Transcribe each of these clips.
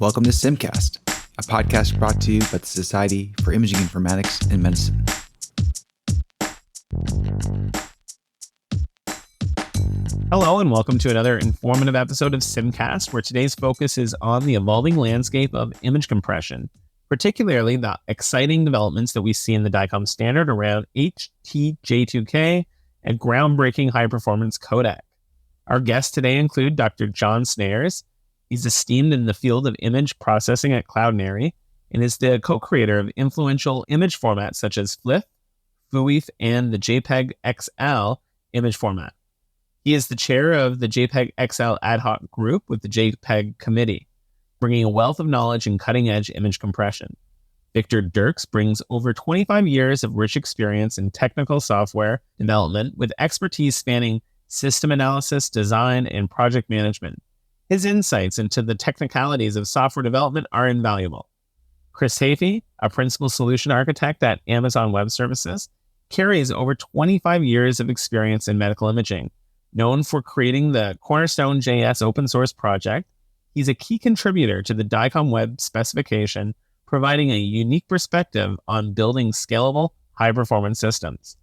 Welcome to SIIMCast, a podcast brought to you by the Society for Imaging Informatics and Medicine. Hello and welcome to another informative episode of SIIMCast, where today's focus is on the evolving landscape of image compression, particularly the exciting developments that we see in the DICOM standard around HTJ2K and groundbreaking high-performance codec. Our guests today include Dr. John Snares. He's esteemed in the field of image processing at Cloudinary and is the co-creator of influential image formats such as FLIF, FUIF, and the JPEG XL image format. He is the chair of the JPEG XL ad hoc group with the JPEG committee, bringing a wealth of knowledge in cutting-edge image compression. Victor Dirks brings over 25 years of rich experience in technical software development with expertise spanning system analysis, design, and project management. His insights into the technicalities of software development are invaluable. Chris Hafey, a principal solution architect at Amazon Web Services, carries over 25 years of experience in medical imaging. Known for creating the Cornerstone JS open source project, he's a key contributor to the DICOM web specification, providing a unique perspective on building scalable, high-performance systems.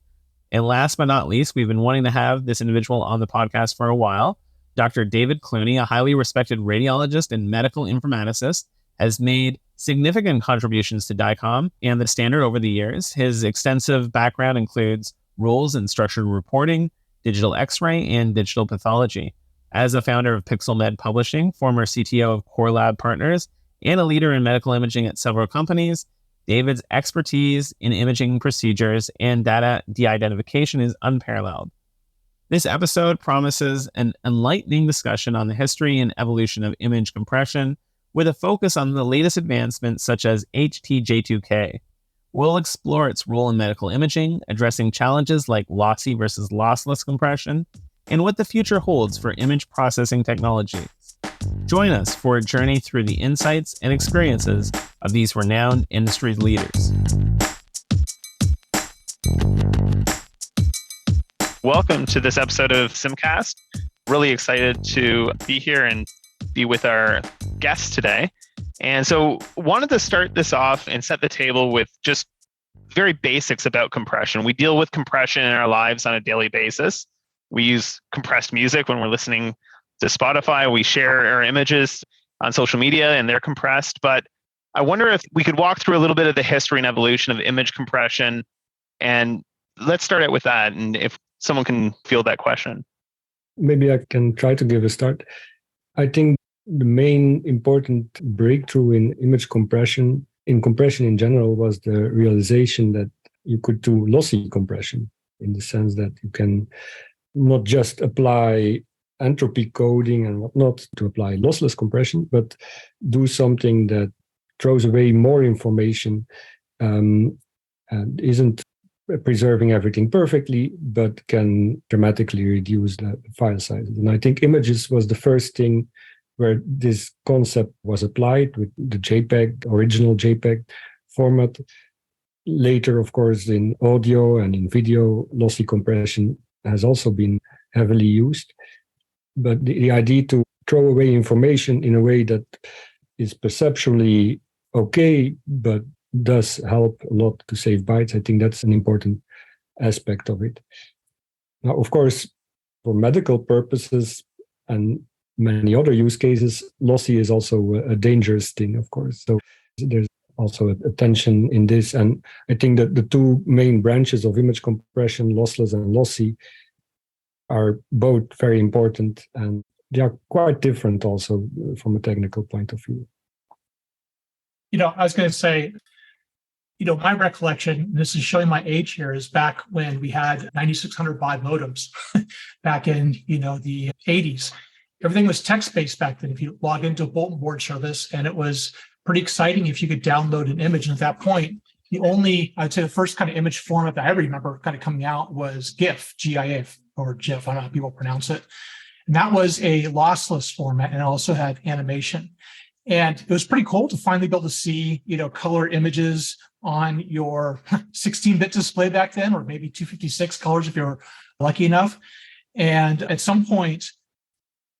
And last but not least, we've been wanting to have this individual on the podcast for a while. Dr. David Clooney, a highly respected radiologist and medical informaticist, has made significant contributions to DICOM and the standard over the years. His extensive background includes roles in structured reporting, digital X-ray, and digital pathology. As a founder of PixelMed Publishing, former CTO of Core Lab Partners, and a leader in medical imaging at several companies, David's expertise in imaging procedures and data de-identification is unparalleled. This episode promises an enlightening discussion on the history and evolution of image compression, with a focus on the latest advancements such as HTJ2K. We'll explore its role in medical imaging, addressing challenges like lossy versus lossless compression, and what the future holds for image processing technologies. Join us for a journey through the insights and experiences of these renowned industry leaders. Welcome to this episode of SIIMCast. Really excited to be here and be with our guests today. And so wanted to start this off and set the table with just very basics about compression. We deal with compression in our lives on a daily basis. We use compressed music when we're listening to Spotify. We share our images on social media and they're compressed. But I wonder if we could walk through a little bit of the history and evolution of image compression. And let's start out with that. And if someone can field that question. Maybe I can try to give a start. I think the main important breakthrough in image compression, in compression in general, was the realization that you could do lossy compression, in the sense that you can not just apply entropy coding and whatnot to apply lossless compression, but do something that throws away more information and isn't preserving everything perfectly, but can dramatically reduce the file sizes. And I think images was the first thing where this concept was applied with the JPEG, original JPEG format. Later, of course, in audio and in video, lossy compression has also been heavily used. But the idea to throw away information in a way that is perceptually okay, but does help a lot to save bytes, I think that's an important aspect of it. Now, of course, for medical purposes and many other use cases, lossy is also a dangerous thing, of course. So there's also a tension in this. And I think that the two main branches of image compression, lossless and lossy, are both very important, and they are quite different also from a technical point of view. I was going to say, my recollection, this is showing my age here, is back when we had 9600 baud modems back in, the 80s. Everything was text-based back then. If you log into a bulletin board service, and it was pretty exciting if you could download an image. And at that point, I'd say the first kind of image format that I remember kind of coming out was GIF, GIF, or GIF, I don't know how people pronounce it. And that was a lossless format, and it also had animation. And it was pretty cool to finally be able to see, color images on your 16-bit display back then, or maybe 256 colors if you're lucky enough. And at some point,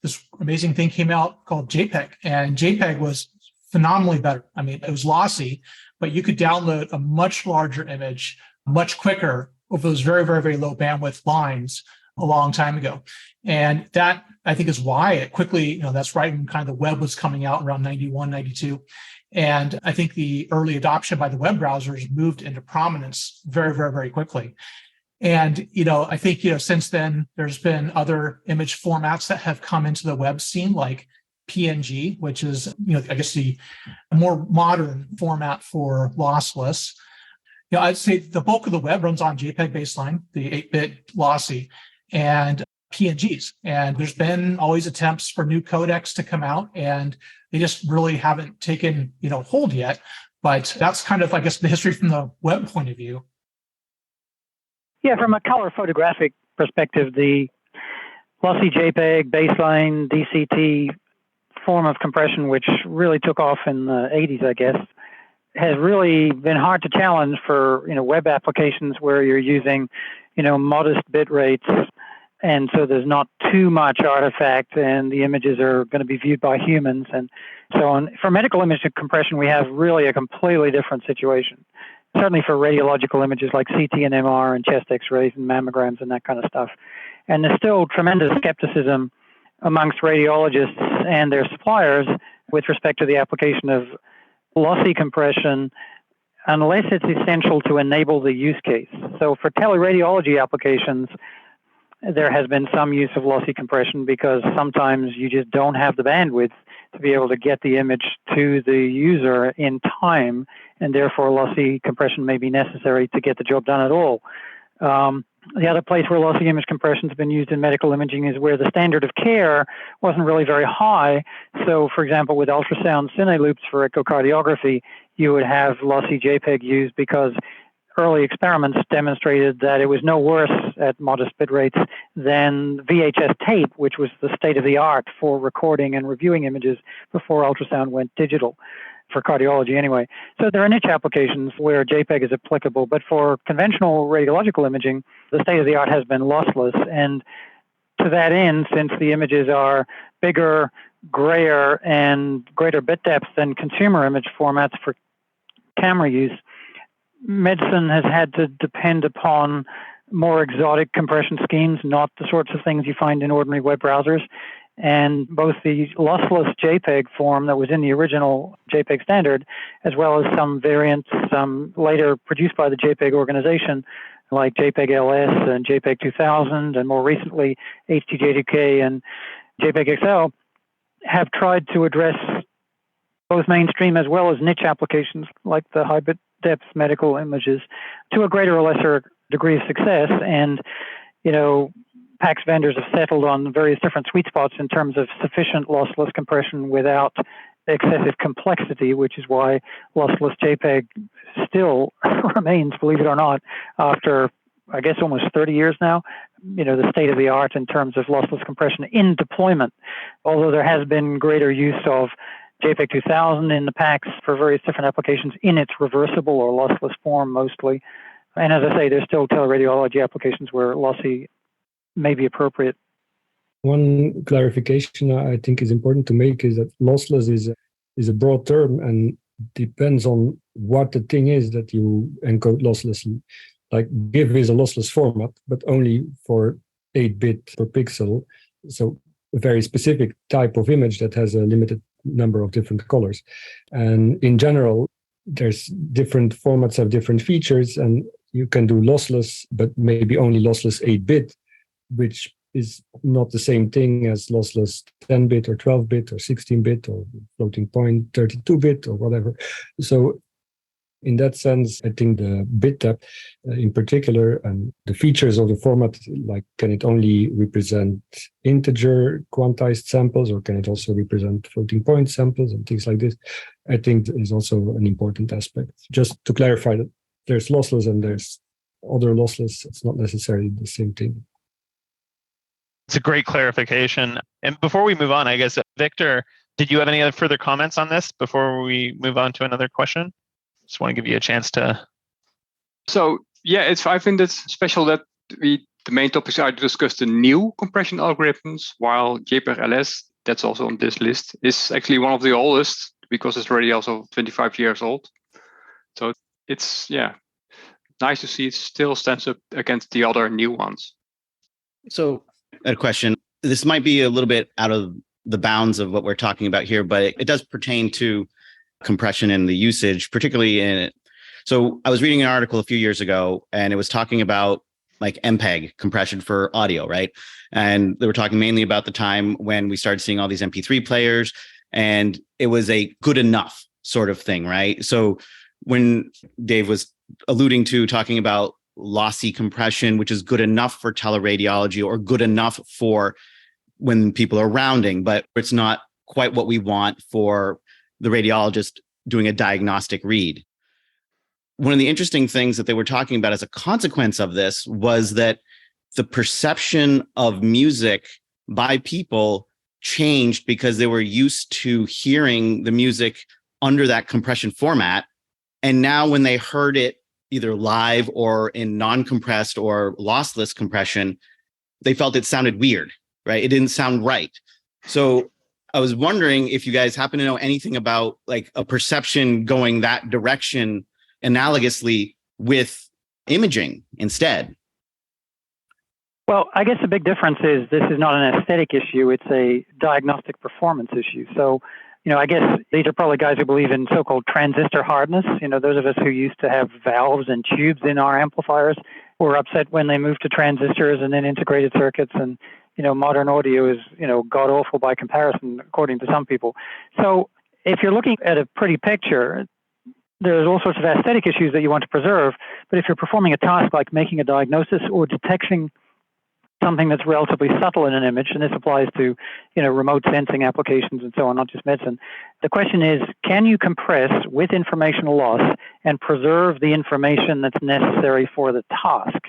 this amazing thing came out called JPEG, and JPEG was phenomenally better. I mean, it was lossy, but you could download a much larger image much quicker over those very, very, very low bandwidth lines a long time ago. And that, I think, is why it quickly, that's right when kind of the web was coming out around 91, 92. And I think the early adoption by the web browsers moved into prominence very, very, very quickly. And, I think, since then, there's been other image formats that have come into the web scene, like PNG, which is, I guess the more modern format for lossless. I'd say the bulk of the web runs on JPEG baseline, the 8-bit lossy, and PNGs. And there's been always attempts for new codecs to come out, and they just really haven't taken, hold yet. But that's kind of, I guess, the history from the web point of view. Yeah, from a color photographic perspective, the lossy JPEG, baseline, DCT form of compression, which really took off in the 80s, I guess, has really been hard to challenge for, web applications where you're using, modest bit rates. And so there's not too much artifact and the images are going to be viewed by humans and so on. For medical image compression, we have really a completely different situation. Certainly for radiological images like CT and MR and chest x-rays and mammograms and that kind of stuff. And there's still tremendous skepticism amongst radiologists and their suppliers with respect to the application of lossy compression unless it's essential to enable the use case. So for teleradiology applications, there has been some use of lossy compression because sometimes you just don't have the bandwidth to be able to get the image to the user in time, and therefore lossy compression may be necessary to get the job done at all. The other place where lossy image compression has been used in medical imaging is where the standard of care wasn't really very high. So, for example, with ultrasound cine loops for echocardiography, you would have lossy JPEG used because early experiments demonstrated that it was no worse at modest bit rates than VHS tape, which was the state of the art for recording and reviewing images before ultrasound went digital, for cardiology anyway. So there are niche applications where JPEG is applicable, but for conventional radiological imaging, the state of the art has been lossless. And to that end, since the images are bigger, grayer, and greater bit depth than consumer image formats for camera use, medicine has had to depend upon more exotic compression schemes, not the sorts of things you find in ordinary web browsers. And both the lossless JPEG form that was in the original JPEG standard, as well as some variants, some later produced by the JPEG organization, like JPEG LS and JPEG 2000, and more recently HTJ2K and JPEG XL, have tried to address both mainstream as well as niche applications like the high bit depth medical images to a greater or lesser degree of success. And, PACS vendors have settled on various different sweet spots in terms of sufficient lossless compression without excessive complexity, which is why lossless JPEG still remains, believe it or not, after, I guess, almost 30 years now, the state of the art in terms of lossless compression in deployment. Although there has been greater use of JPEG 2000 in the PACS for various different applications in its reversible or lossless form mostly. And as I say, there's still teleradiology applications where lossy may be appropriate. One clarification I think is important to make is that lossless is a broad term and depends on what the thing is that you encode losslessly. Like GIF is a lossless format, but only for 8-bit per pixel. So a very specific type of image that has a limited number of different colors. And in general, there's different formats have different features, and you can do lossless, but maybe only lossless 8-bit, which is not the same thing as lossless 10-bit or 12-bit or 16-bit or floating point 32-bit or whatever. So in that sense, I think the bit depth in particular and the features of the format, like can it only represent integer quantized samples or can it also represent floating point samples and things like this, I think is also an important aspect. Just to clarify that there's lossless and there's other lossless, it's not necessarily the same thing. It's a great clarification. And before we move on, I guess, Victor, did you have any other further comments on this before we move on to another question? Just want to give you a chance to. So, yeah, I think it's special that the main topics are to discuss the new compression algorithms, while JPEG LS, that's also on this list, is actually one of the oldest because it's already also 25 years old. So it's, nice to see it still stands up against the other new ones. So a question, this might be a little bit out of the bounds of what we're talking about here, but it does pertain to compression and the usage, particularly in it. So I was reading an article a few years ago, and it was talking about like MPEG compression for audio, right? And they were talking mainly about the time when we started seeing all these MP3 players, and it was a good enough sort of thing, right? So when Dave was alluding to talking about lossy compression, which is good enough for teleradiology or good enough for when people are rounding, but it's not quite what we want for the radiologist doing a diagnostic read. One of the interesting things that they were talking about as a consequence of this was that the perception of music by people changed because they were used to hearing the music under that compression format. And now when they heard it either live or in non-compressed or lossless compression, they felt it sounded weird, right? It didn't sound right. So I was wondering if you guys happen to know anything about like a perception going that direction analogously with imaging instead. Well, I guess the big difference is this is not an aesthetic issue. It's a diagnostic performance issue. So, I guess these are probably guys who believe in so-called transistor hardness. Those of us who used to have valves and tubes in our amplifiers were upset when they moved to transistors and then integrated circuits. And, modern audio is, god-awful by comparison, according to some people. So if you're looking at a pretty picture, there's all sorts of aesthetic issues that you want to preserve. But if you're performing a task like making a diagnosis or detecting something that's relatively subtle in an image, and this applies to, remote sensing applications and so on, not just medicine. The question is, can you compress with informational loss and preserve the information that's necessary for the task?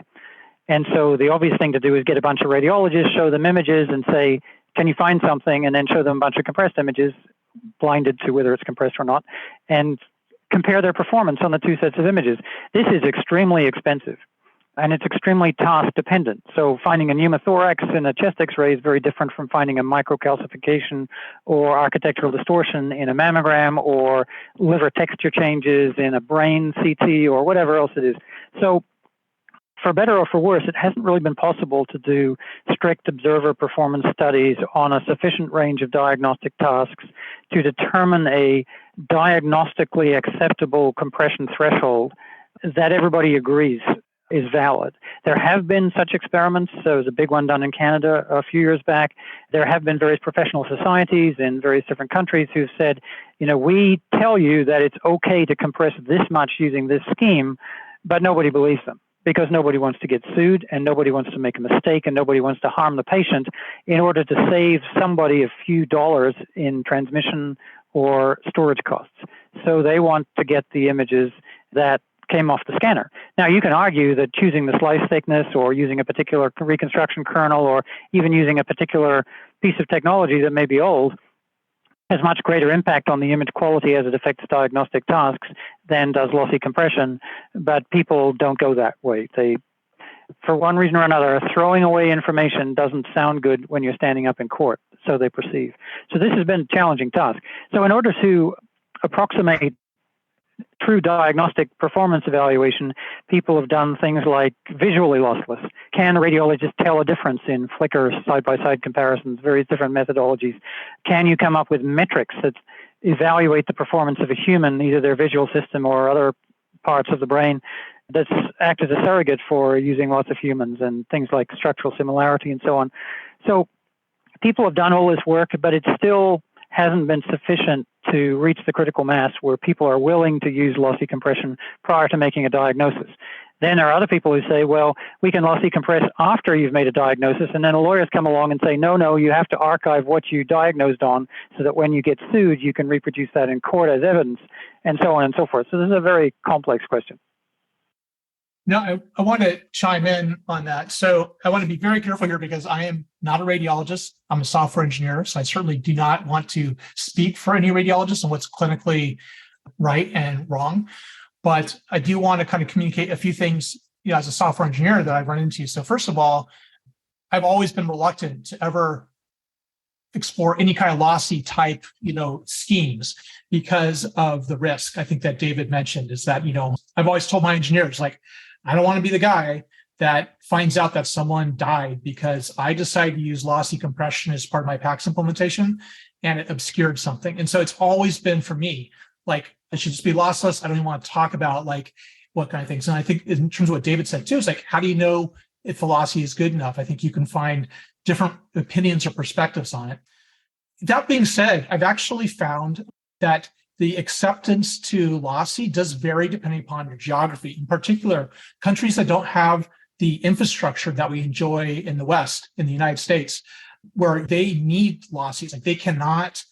And so the obvious thing to do is get a bunch of radiologists, show them images and say, can you find something? And then show them a bunch of compressed images, blinded to whether it's compressed or not, and compare their performance on the two sets of images. This is extremely expensive. And it's extremely task dependent. So finding a pneumothorax in a chest X-ray is very different from finding a microcalcification or architectural distortion in a mammogram or liver texture changes in a brain CT or whatever else it is. So for better or for worse, it hasn't really been possible to do strict observer performance studies on a sufficient range of diagnostic tasks to determine a diagnostically acceptable compression threshold that everybody agrees is valid. There have been such experiments. There was a big one done in Canada a few years back. There have been various professional societies in various different countries who've said, we tell you that it's okay to compress this much using this scheme, but nobody believes them because nobody wants to get sued and nobody wants to make a mistake and nobody wants to harm the patient in order to save somebody a few dollars in transmission or storage costs. So they want to get the images that came off the scanner. Now, you can argue that choosing the slice thickness or using a particular reconstruction kernel or even using a particular piece of technology that may be old has much greater impact on the image quality as it affects diagnostic tasks than does lossy compression, but people don't go that way. They, for one reason or another, throwing away information doesn't sound good when you're standing up in court, so they perceive. So this has been a challenging task. So in order to approximate true diagnostic performance evaluation, people have done things like visually lossless. Can radiologists tell a difference in flicker side-by-side comparisons, various different methodologies? Can you come up with metrics that evaluate the performance of a human, either their visual system or other parts of the brain, that's act as a surrogate for using lots of humans and things like structural similarity and so on? So people have done all this work, but it still hasn't been sufficient to reach the critical mass where people are willing to use lossy compression prior to making a diagnosis. Then there are other people who say, well, we can lossy compress after you've made a diagnosis, and then the lawyers come along and say, no, you have to archive what you diagnosed on so that when you get sued, you can reproduce that in court as evidence, and so on and so forth. So this is a very complex question. No, I want to chime in on that. So I want to be very careful here because I am not a radiologist. I'm a software engineer. So I certainly do not want to speak for any radiologist on what's clinically right and wrong. But I do want to kind of communicate a few things, as a software engineer that I've run into. So first of all, I've always been reluctant to ever explore any kind of lossy type, schemes because of the risk. I think that David mentioned is that, I've always told my engineers, like, I don't want to be the guy that finds out that someone died because I decided to use lossy compression as part of my PAX implementation and it obscured something. And so it's always been for me, like, it should just be lossless. I don't even want to talk about like what kind of things. And I think in terms of what David said too, is like, how do you know if the lossy is good enough? I think you can find different opinions or perspectives on it. That being said, I've actually found that the acceptance to lossy does vary depending upon your geography. In particular, countries that don't have the infrastructure that we enjoy in the West, in the United States, where they need lossies, like they cannot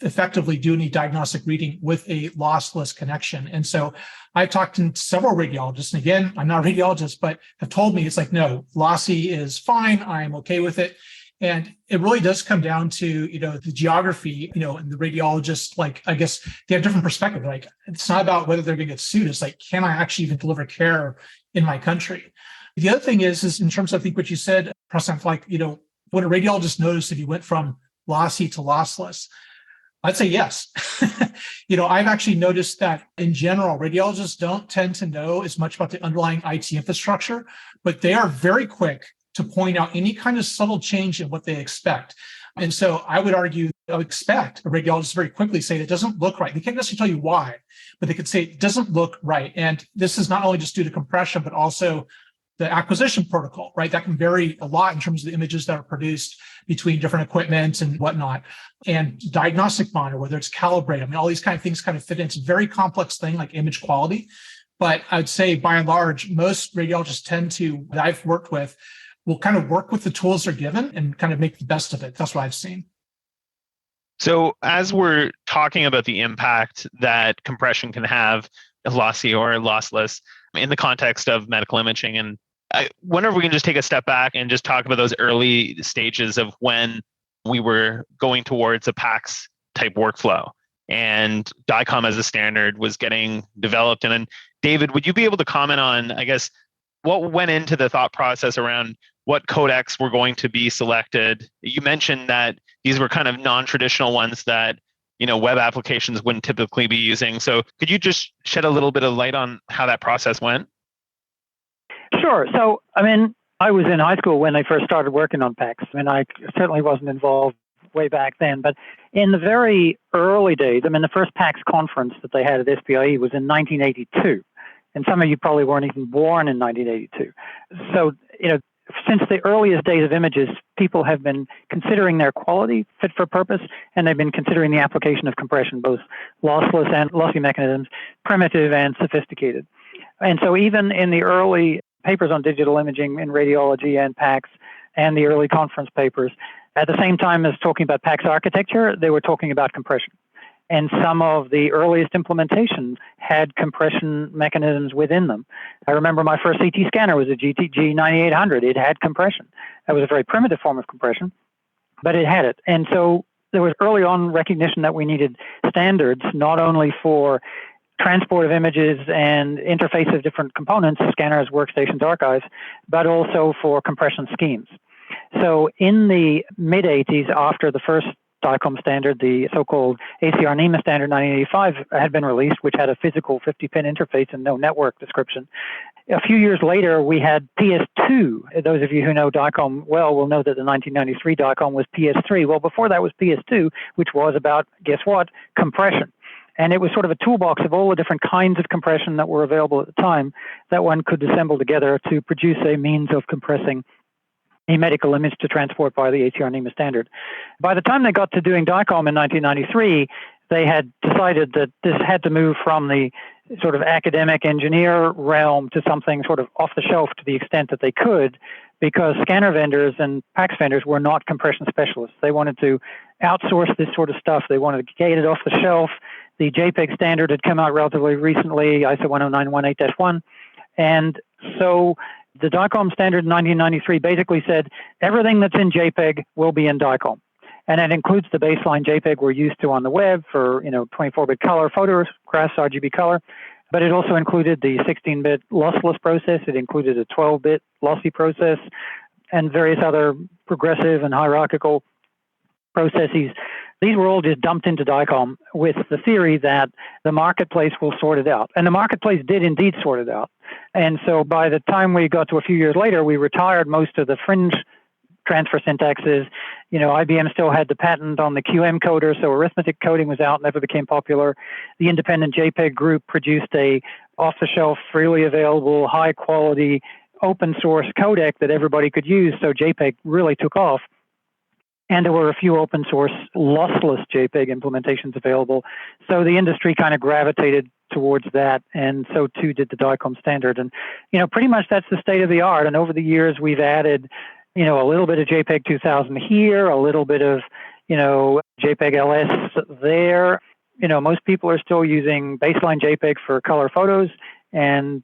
effectively do any diagnostic reading with a lossless connection. And so I've talked to several radiologists, and again, I'm not a radiologist, but have told me it's like, no, lossy is fine. I'm okay with it. And it really does come down to, the geography, and the radiologists, like, I guess they have different perspective. Like, it's not about whether they're going to get sued. It's like, can I actually even deliver care in my country? The other thing is in terms of, I think what you said, Prasad, like, when a radiologist noticed if you went from lossy to lossless, I'd say yes. I've actually noticed that in general, radiologists don't tend to know as much about the underlying IT infrastructure, but they are very quick to point out any kind of subtle change in what they expect. And so I would argue, I would expect a radiologist very quickly say it doesn't look right. They can't necessarily tell you why, but they could say it doesn't look right. And this is not only just due to compression, but also the acquisition protocol, right? That can vary a lot in terms of the images that are produced between different equipment and whatnot. And diagnostic monitor, whether it's calibrated, I mean, all these kind of things kind of fit in. It's a very complex thing like image quality. But I'd say by and large, most radiologists tend to, that I've worked with, will kind of work with the tools they're given and kind of make the best of it. That's what I've seen. So as we're talking about the impact that compression can have, lossy or lossless, in the context of medical imaging, and I wonder if we can just take a step back and just talk about those early stages of when we were going towards a PAX type workflow and DICOM as a standard was getting developed. And then David, would you be able to comment on, I guess, what went into the thought process around what codecs were going to be selected? You mentioned that these were kind of non-traditional ones that, web applications wouldn't typically be using. So could you just shed a little bit of light on how that process went? Sure. So, I was in high school when they first started working on PAX. I certainly wasn't involved way back then, but in the very early days, the first PAX conference that they had at SPIE was in 1982. And some of you probably weren't even born in 1982. So, since the earliest days of images, people have been considering their quality fit for purpose, and they've been considering the application of compression, both lossless and lossy mechanisms, primitive and sophisticated. And so even in the early papers on digital imaging in radiology and PAX and the early conference papers, at the same time as talking about PAX architecture, they were talking about compression. And some of the earliest implementations had compression mechanisms within them. I remember my first CT scanner was a GTG 9800. It had compression. That was a very primitive form of compression, but it had it. And so there was early on recognition that we needed standards, not only for transport of images and interface of different components, scanners, workstations, archives, but also for compression schemes. So in the mid-80s, after the first DICOM standard, the so-called ACR-NEMA standard 1985 had been released, which had a physical 50-pin interface and no network description. A few years later, we had PS2. Those of you who know DICOM well will know that the 1993 DICOM was PS3. Well, before that was PS2, which was about, guess what, compression. And it was sort of a toolbox of all the different kinds of compression that were available at the time that one could assemble together to produce a means of compressing a medical image to transport by the ACR-NEMA standard. By the time they got to doing DICOM in 1993, they had decided that this had to move from the sort of academic engineer realm to something sort of off the shelf to the extent that they could, because scanner vendors and PAX vendors were not compression specialists. They wanted to outsource this sort of stuff. They wanted to get it off the shelf. The JPEG standard had come out relatively recently, ISO 10918-1, and so the DICOM standard in 1993 basically said everything that's in JPEG will be in DICOM. And that includes the baseline JPEG we're used to on the web for 24-bit color photographs, RGB color. But it also included the 16-bit lossless process. It included a 12-bit lossy process and various other progressive and hierarchical processes. These were all just dumped into DICOM with the theory that the marketplace will sort it out. And the marketplace did indeed sort it out. And so by the time we got to a few years later, we retired most of the fringe transfer syntaxes. IBM still had the patent on the QM coder, so arithmetic coding was out, never became popular. The independent JPEG group produced a off-the-shelf, freely available, high-quality, open-source codec that everybody could use, so JPEG really took off. And there were a few open source lossless JPEG implementations available. So the industry kind of gravitated towards that, and so too did the DICOM standard. And, pretty much that's the state of the art. And over the years, we've added, a little bit of JPEG 2000 here, a little bit of, JPEG LS there. Most people are still using baseline JPEG for color photos and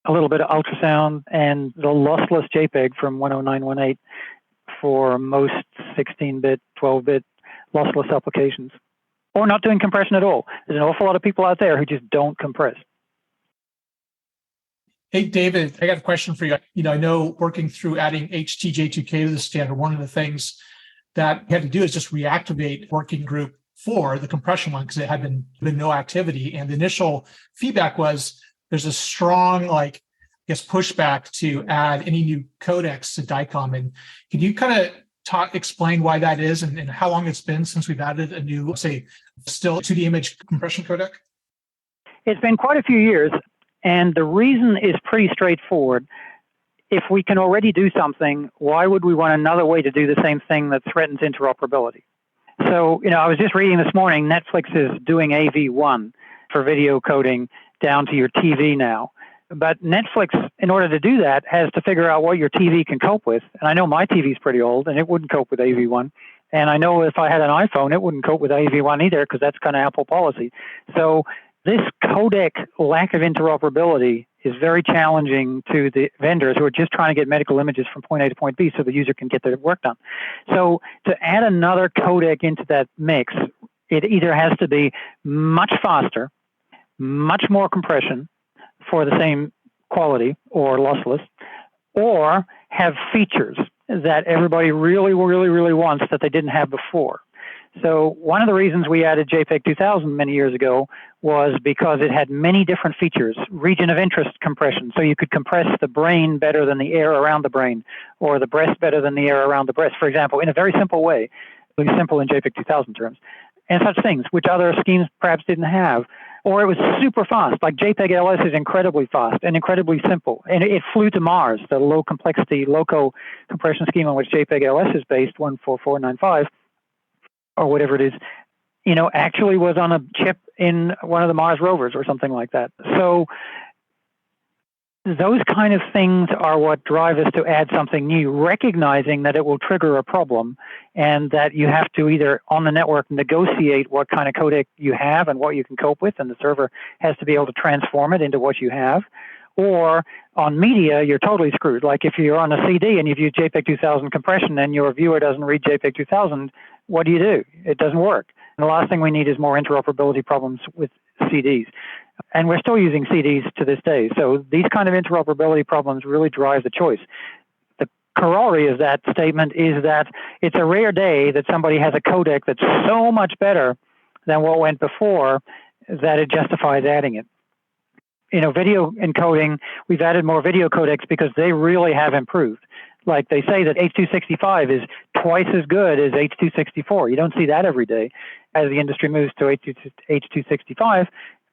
a little bit of ultrasound and the lossless JPEG from 10918 for most 16-bit, 12-bit lossless applications, or not doing compression at all. There's an awful lot of people out there who just don't compress. Hey, David, I got a question for you. I know working through adding HTJ2K to the standard, one of the things that we had to do is just reactivate working group 4, the compression one, because it had been no activity. And the initial feedback was there's a strong, pushback to add any new codecs to DICOM. And can you kind of explain why that is and how long it's been since we've added a new, still 2D image compression codec? It's been quite a few years, and the reason is pretty straightforward. If we can already do something, why would we want another way to do the same thing that threatens interoperability? So, I was just reading this morning, Netflix is doing AV1 for video coding down to your TV now. But Netflix, in order to do that, has to figure out what your TV can cope with. And I know my TV's pretty old, and it wouldn't cope with AV1. And I know if I had an iPhone, it wouldn't cope with AV1 either, because that's kind of Apple policy. So this codec lack of interoperability is very challenging to the vendors who are just trying to get medical images from point A to point B so the user can get their work done. So to add another codec into that mix, it either has to be much faster, much more compression, for the same quality or lossless, or have features that everybody really, really, really wants that they didn't have before. So one of the reasons we added JPEG 2000 many years ago was because it had many different features, region of interest compression. So you could compress the brain better than the air around the brain, or the breast better than the air around the breast, for example, in a very simple way, really simple in JPEG 2000 terms, and such things, which other schemes perhaps didn't have. Or it was super fast, like JPEG LS is incredibly fast and incredibly simple. And it flew to Mars, the low complexity, loco compression scheme on which JPEG LS is based, 14495, or whatever it is, actually was on a chip in one of the Mars rovers or something like that. So those kind of things are what drive us to add something new, recognizing that it will trigger a problem and that you have to either on the network negotiate what kind of codec you have and what you can cope with, and the server has to be able to transform it into what you have. Or on media, you're totally screwed. Like if you're on a CD and you've used JPEG 2000 compression and your viewer doesn't read JPEG 2000, what do? It doesn't work. And the last thing we need is more interoperability problems with CDs. And we're still using CDs to this day. So these kind of interoperability problems really drive the choice. The corollary of that statement is that it's a rare day that somebody has a codec that's so much better than what went before that it justifies adding it. Video encoding, we've added more video codecs because they really have improved. Like they say that H.265 is twice as good as H.264. You don't see that every day. As the industry moves to H.265,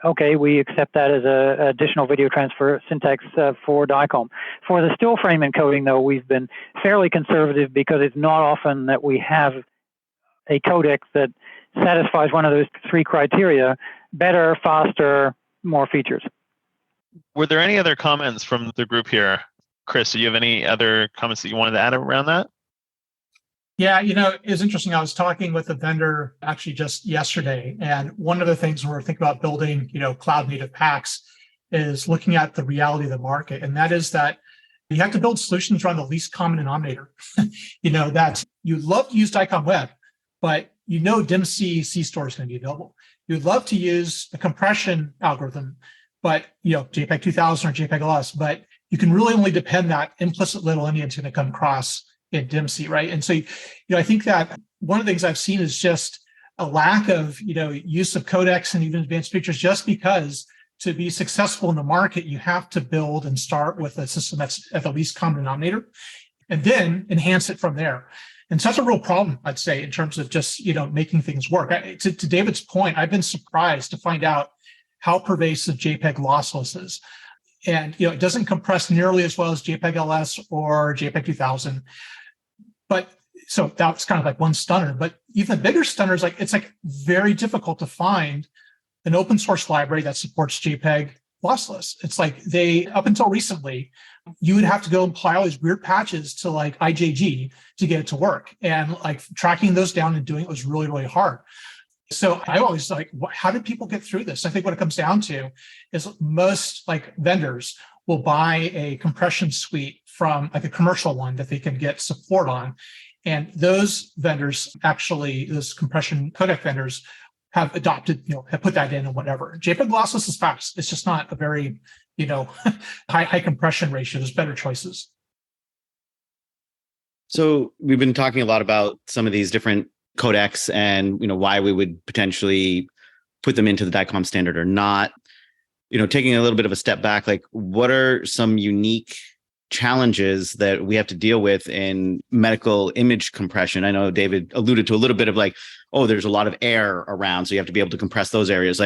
okay, we accept that as an additional video transfer syntax for DICOM. For the still frame encoding, though, we've been fairly conservative because it's not often that we have a codec that satisfies one of those three criteria: better, faster, more features. Were there any other comments from the group here? Chris, do you have any other comments that you wanted to add around that? Yeah, it's interesting. I was talking with a vendor actually just yesterday, and one of the things when we're thinking about building, cloud native packs is looking at the reality of the market. And that is that you have to build solutions around the least common denominator. That you love to use DICOM Web, but DIMC C-store is going to be available. You'd love to use a compression algorithm, but JPEG 2000 or JPEG LS, but you can really only depend that implicit little lineage going to come across in DIMC, right? And so, I think that one of the things I've seen is just a lack of, use of codecs and even advanced pictures, just because to be successful in the market, you have to build and start with a system that's at the least common denominator and then enhance it from there. And so that's a real problem, I'd say, in terms of just, making things work. To David's point, I've been surprised to find out how pervasive JPEG lossless is. And, it doesn't compress nearly as well as JPEG LS or JPEG 2000. But so that's kind of like one stunner. But even the bigger stunner is it's very difficult to find an open source library that supports JPEG lossless. It's up until recently, you would have to go and apply all these weird patches to IJG to get it to work. And tracking those down and doing it was really, really hard. So I always how did people get through this? I think what it comes down to is most vendors will buy a compression suite from a commercial one that they can get support on. And those vendors, actually, those compression codec vendors, have adopted, have put that in and whatever. JPEG lossless is fast. It's just not a very, high compression ratio. There's better choices. So we've been talking a lot about some of these different codecs and, why we would potentially put them into the DICOM standard or not. Taking a little bit of a step back, what are some unique challenges that we have to deal with in medical image compression? I know David alluded to a little bit of there's a lot of air around, so you have to be able to compress those areas.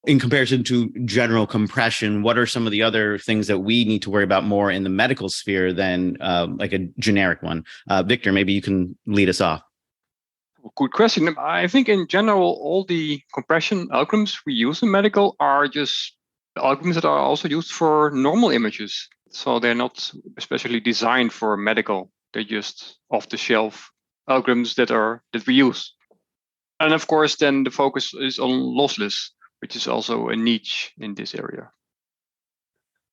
In comparison to general compression, what are some of the other things that we need to worry about more in the medical sphere than a generic one? Victor, maybe you can lead us off. Good question. I think in general, all the compression algorithms we use in medical are just algorithms that are also used for normal images. So they're not especially designed for medical. They're just off-the-shelf algorithms that we use. And of course, then the focus is on lossless, which is also a niche in this area.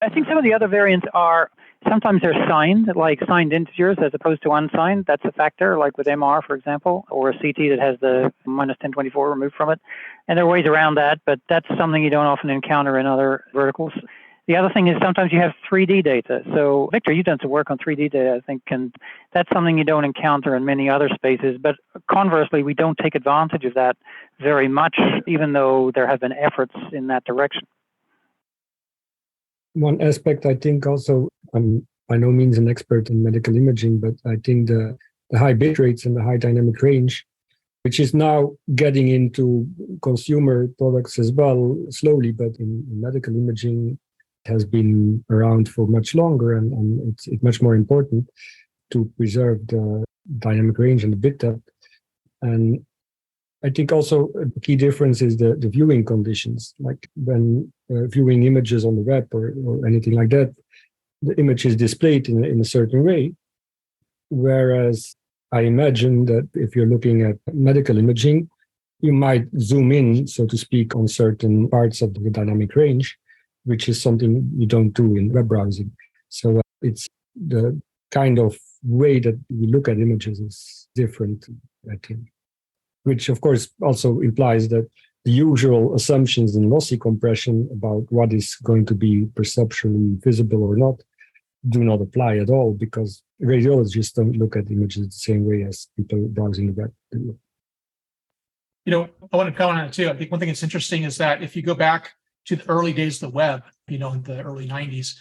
I think some of the other variants are, sometimes they're signed, like signed integers as opposed to unsigned. That's a factor, like with MR, for example, or a CT that has the minus 1024 removed from it. And there are ways around that, but that's something you don't often encounter in other verticals. The other thing is sometimes you have 3D data. So, Victor, you've done some work on 3D data, I think, and that's something you don't encounter in many other spaces. But conversely, we don't take advantage of that very much, even though there have been efforts in that direction. One aspect, I think also, I'm by no means an expert in medical imaging, but I think the high bit rates and the high dynamic range, which is now getting into consumer products as well, slowly, but in medical imaging, has been around for much longer, and it's much more important to preserve the dynamic range and the bit depth. And I think also a key difference is the viewing conditions. Like when viewing images on the web or anything like that, the image is displayed in a certain way. Whereas I imagine that if you're looking at medical imaging, you might zoom in, so to speak, on certain parts of the dynamic range, which is something you don't do in web browsing. So it's the kind of way that we look at images is different, I think. Which of course also implies that the usual assumptions in lossy compression about what is going to be perceptually visible or not do not apply at all, because radiologists don't look at images the same way as people browsing the web do. I want to comment on it too. I think one thing that's interesting is that if you go back to the early days of the web, in the early 90s,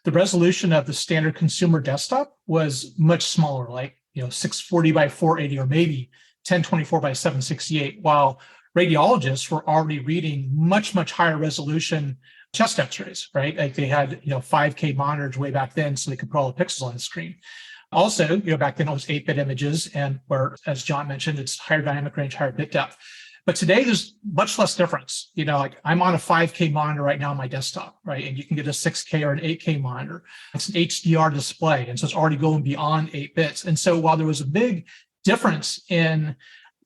the resolution of the standard consumer desktop was much smaller, 640 by 480 or maybe 1024 by 768, while radiologists were already reading much, much higher resolution chest x-rays, right? Like they had, 5K monitors way back then, so they could put all the pixels on the screen. Also, back then it was 8-bit images, and where, as John mentioned, it's higher dynamic range, higher bit depth. But today there's much less difference. I'm on a 5K monitor right now on my desktop, right? And you can get a 6K or an 8K monitor. It's an HDR display. And so it's already going beyond 8 bits. And so while there was a big difference in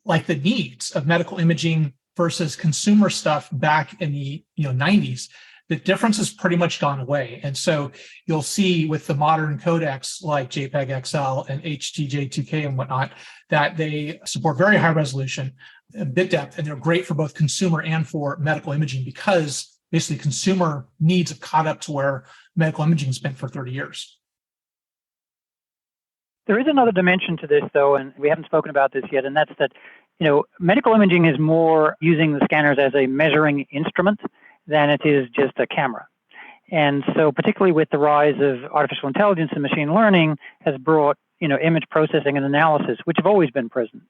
the needs of medical imaging versus consumer stuff back in the 90s, the difference has pretty much gone away. And so you'll see with the modern codecs like JPEG XL and HTJ2K and whatnot, that they support very high resolution, bit depth, and they're great for both consumer and for medical imaging, because basically consumer needs have caught up to where medical imaging has been for 30 years. There is another dimension to this, though, and we haven't spoken about this yet, and that's that, medical imaging is more using the scanners as a measuring instrument than it is just a camera. And so particularly with the rise of artificial intelligence and machine learning has brought, image processing and analysis, which have always been present.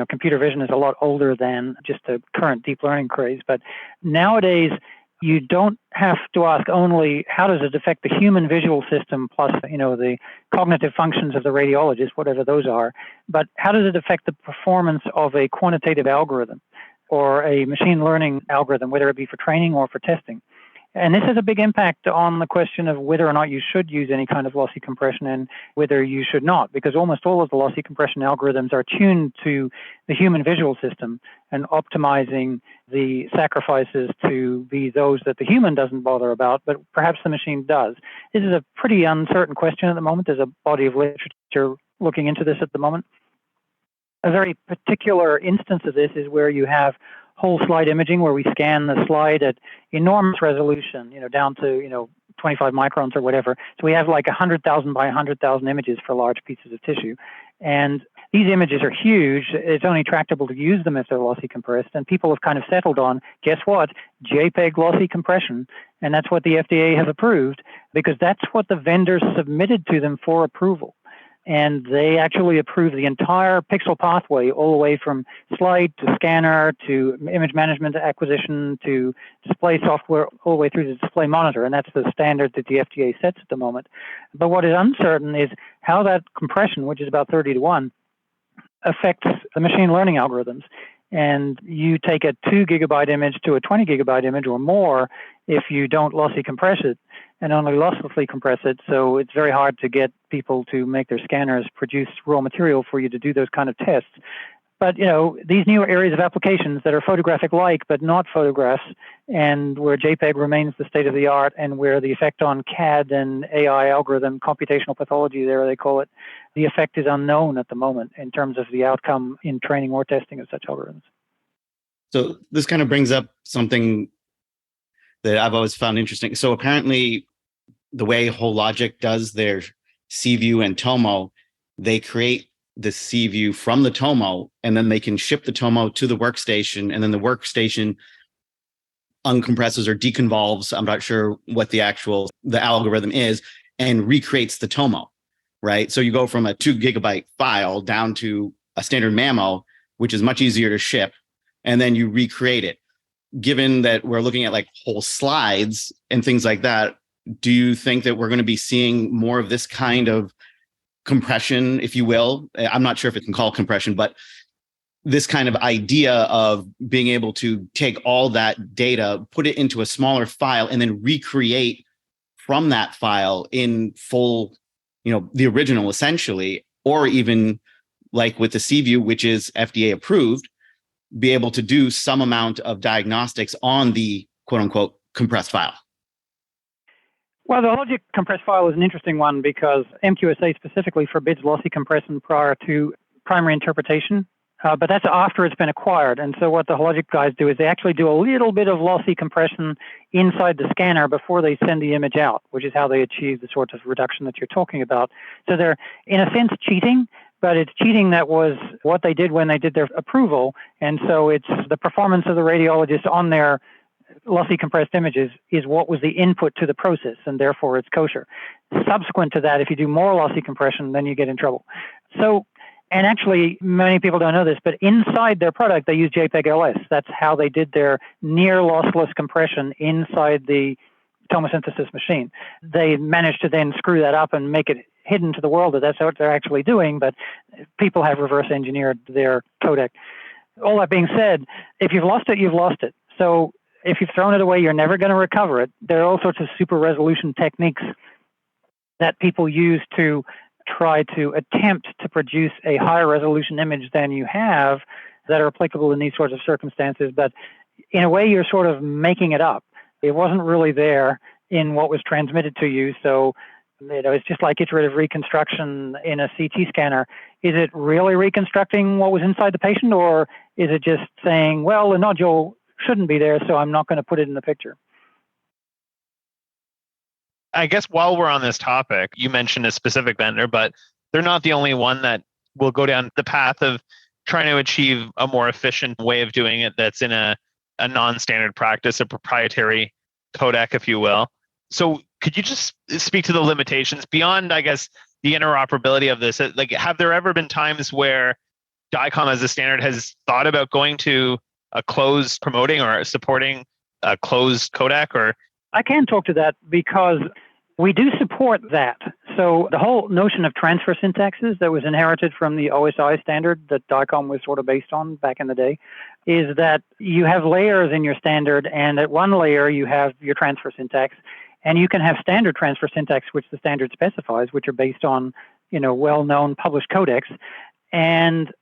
Computer vision is a lot older than just the current deep learning craze. But nowadays, you don't have to ask only how does it affect the human visual system plus, the cognitive functions of the radiologist, whatever those are, but how does it affect the performance of a quantitative algorithm or a machine learning algorithm, whether it be for training or for testing. And this has a big impact on the question of whether or not you should use any kind of lossy compression and whether you should not, because almost all of the lossy compression algorithms are tuned to the human visual system and optimizing the sacrifices to be those that the human doesn't bother about, but perhaps the machine does. This is a pretty uncertain question at the moment. There's a body of literature looking into this at the moment. A very particular instance of this is where you have whole slide imaging, where we scan the slide at enormous resolution, down to 25 microns or whatever. So we have like 100,000 by 100,000 images for large pieces of tissue, and these images are huge. It's only tractable to use them if they're lossy compressed, and people have kind of settled on, guess what, JPEG lossy compression, and that's what the FDA has approved because that's what the vendors submitted to them for approval. And they actually approved the entire pixel pathway all the way from slide to scanner to image management acquisition to display software all the way through to display monitor. And that's the standard that the FDA sets at the moment. But what is uncertain is how that compression, which is about 30 to 1, affects the machine learning algorithms. And you take a 2 gigabyte image to a 20 gigabyte image or more if you don't lossy compress it and only losslessly compress it. So it's very hard to get people to make their scanners produce raw material for you to do those kind of tests. But, these new areas of applications that are photographic-like but not photographs, and where JPEG remains the state of the art, and where the effect on CAD and AI algorithm, computational pathology there they call it, the effect is unknown at the moment in terms of the outcome in training or testing of such algorithms. So this kind of brings up something that I've always found interesting. So apparently the way HoloLogic does their C-View and Tomo, they create the C-View from the Tomo, and then they can ship the Tomo to the workstation, and then the workstation uncompresses or deconvolves, I'm not sure what the algorithm is, and recreates the Tomo, right? So you go from a 2 gigabyte file down to a standard MAMO, which is much easier to ship, and then you recreate it. Given that we're looking at like whole slides and things like that, do you think that we're going to be seeing more of this kind of compression, if you will? I'm not sure if it can call compression, but this kind of idea of being able to take all that data, put it into a smaller file, and then recreate from that file in full, the original essentially, or even like with the C-View, which is FDA approved, be able to do some amount of diagnostics on the quote unquote compressed file? Well, the logic compressed file is an interesting one because MQSA specifically forbids lossy compression prior to primary interpretation, but that's after it's been acquired. And so what the logic guys do is they actually do a little bit of lossy compression inside the scanner before they send the image out, which is how they achieve the sort of reduction that you're talking about. So they're, in a sense, cheating, but it's cheating that was what they did when they did their approval. And so it's the performance of the radiologist on their lossy compressed images is what was the input to the process, and therefore it's kosher. Subsequent to that, if you do more lossy compression, then you get in trouble. So, and actually, many people don't know this, but inside their product, they use JPEG LS. That's how they did their near lossless compression inside the tomosynthesis machine. They managed to then screw that up and make it hidden to the world that that's what they're actually doing, but people have reverse engineered their codec. All that being said, if you've lost it, you've lost it. So if you've thrown it away, you're never going to recover it. There are all sorts of super resolution techniques that people use to try to attempt to produce a higher resolution image than you have that are applicable in these sorts of circumstances. But in a way, you're sort of making it up. It wasn't really there in what was transmitted to you. So, it's just like iterative reconstruction in a CT scanner. Is it really reconstructing what was inside the patient, or is it just saying, well, the nodule shouldn't be there, so I'm not going to put it in the picture? I guess while we're on this topic, you mentioned a specific vendor, but they're not the only one that will go down the path of trying to achieve a more efficient way of doing it that's in a non-standard practice, a proprietary codec, if you will. So could you just speak to the limitations beyond, I guess, the interoperability of this? Like, have there ever been times where DICOM as a standard has thought about going to a closed promoting or supporting a closed codec? Or I can talk to that because we do support that. So the whole notion of transfer syntaxes that was inherited from the OSI standard that DICOM was sort of based on back in the day is that you have layers in your standard, and at one layer you have your transfer syntax, and you can have standard transfer syntax, which the standard specifies, which are based on, well-known published codecs, and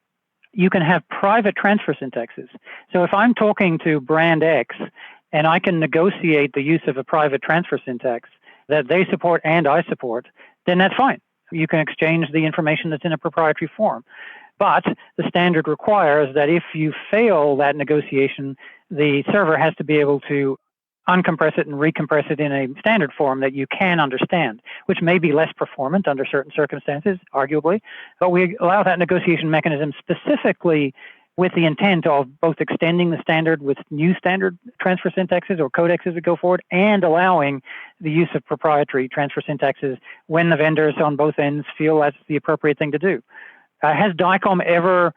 you can have private transfer syntaxes. So if I'm talking to brand X and I can negotiate the use of a private transfer syntax that they support and I support, then that's fine. You can exchange the information that's in a proprietary form. But the standard requires that if you fail that negotiation, the server has to be able to uncompress it and recompress it in a standard form that you can understand, which may be less performant under certain circumstances, arguably. But we allow that negotiation mechanism specifically with the intent of both extending the standard with new standard transfer syntaxes or codecs as we go forward, and allowing the use of proprietary transfer syntaxes when the vendors on both ends feel that's the appropriate thing to do. Has DICOM ever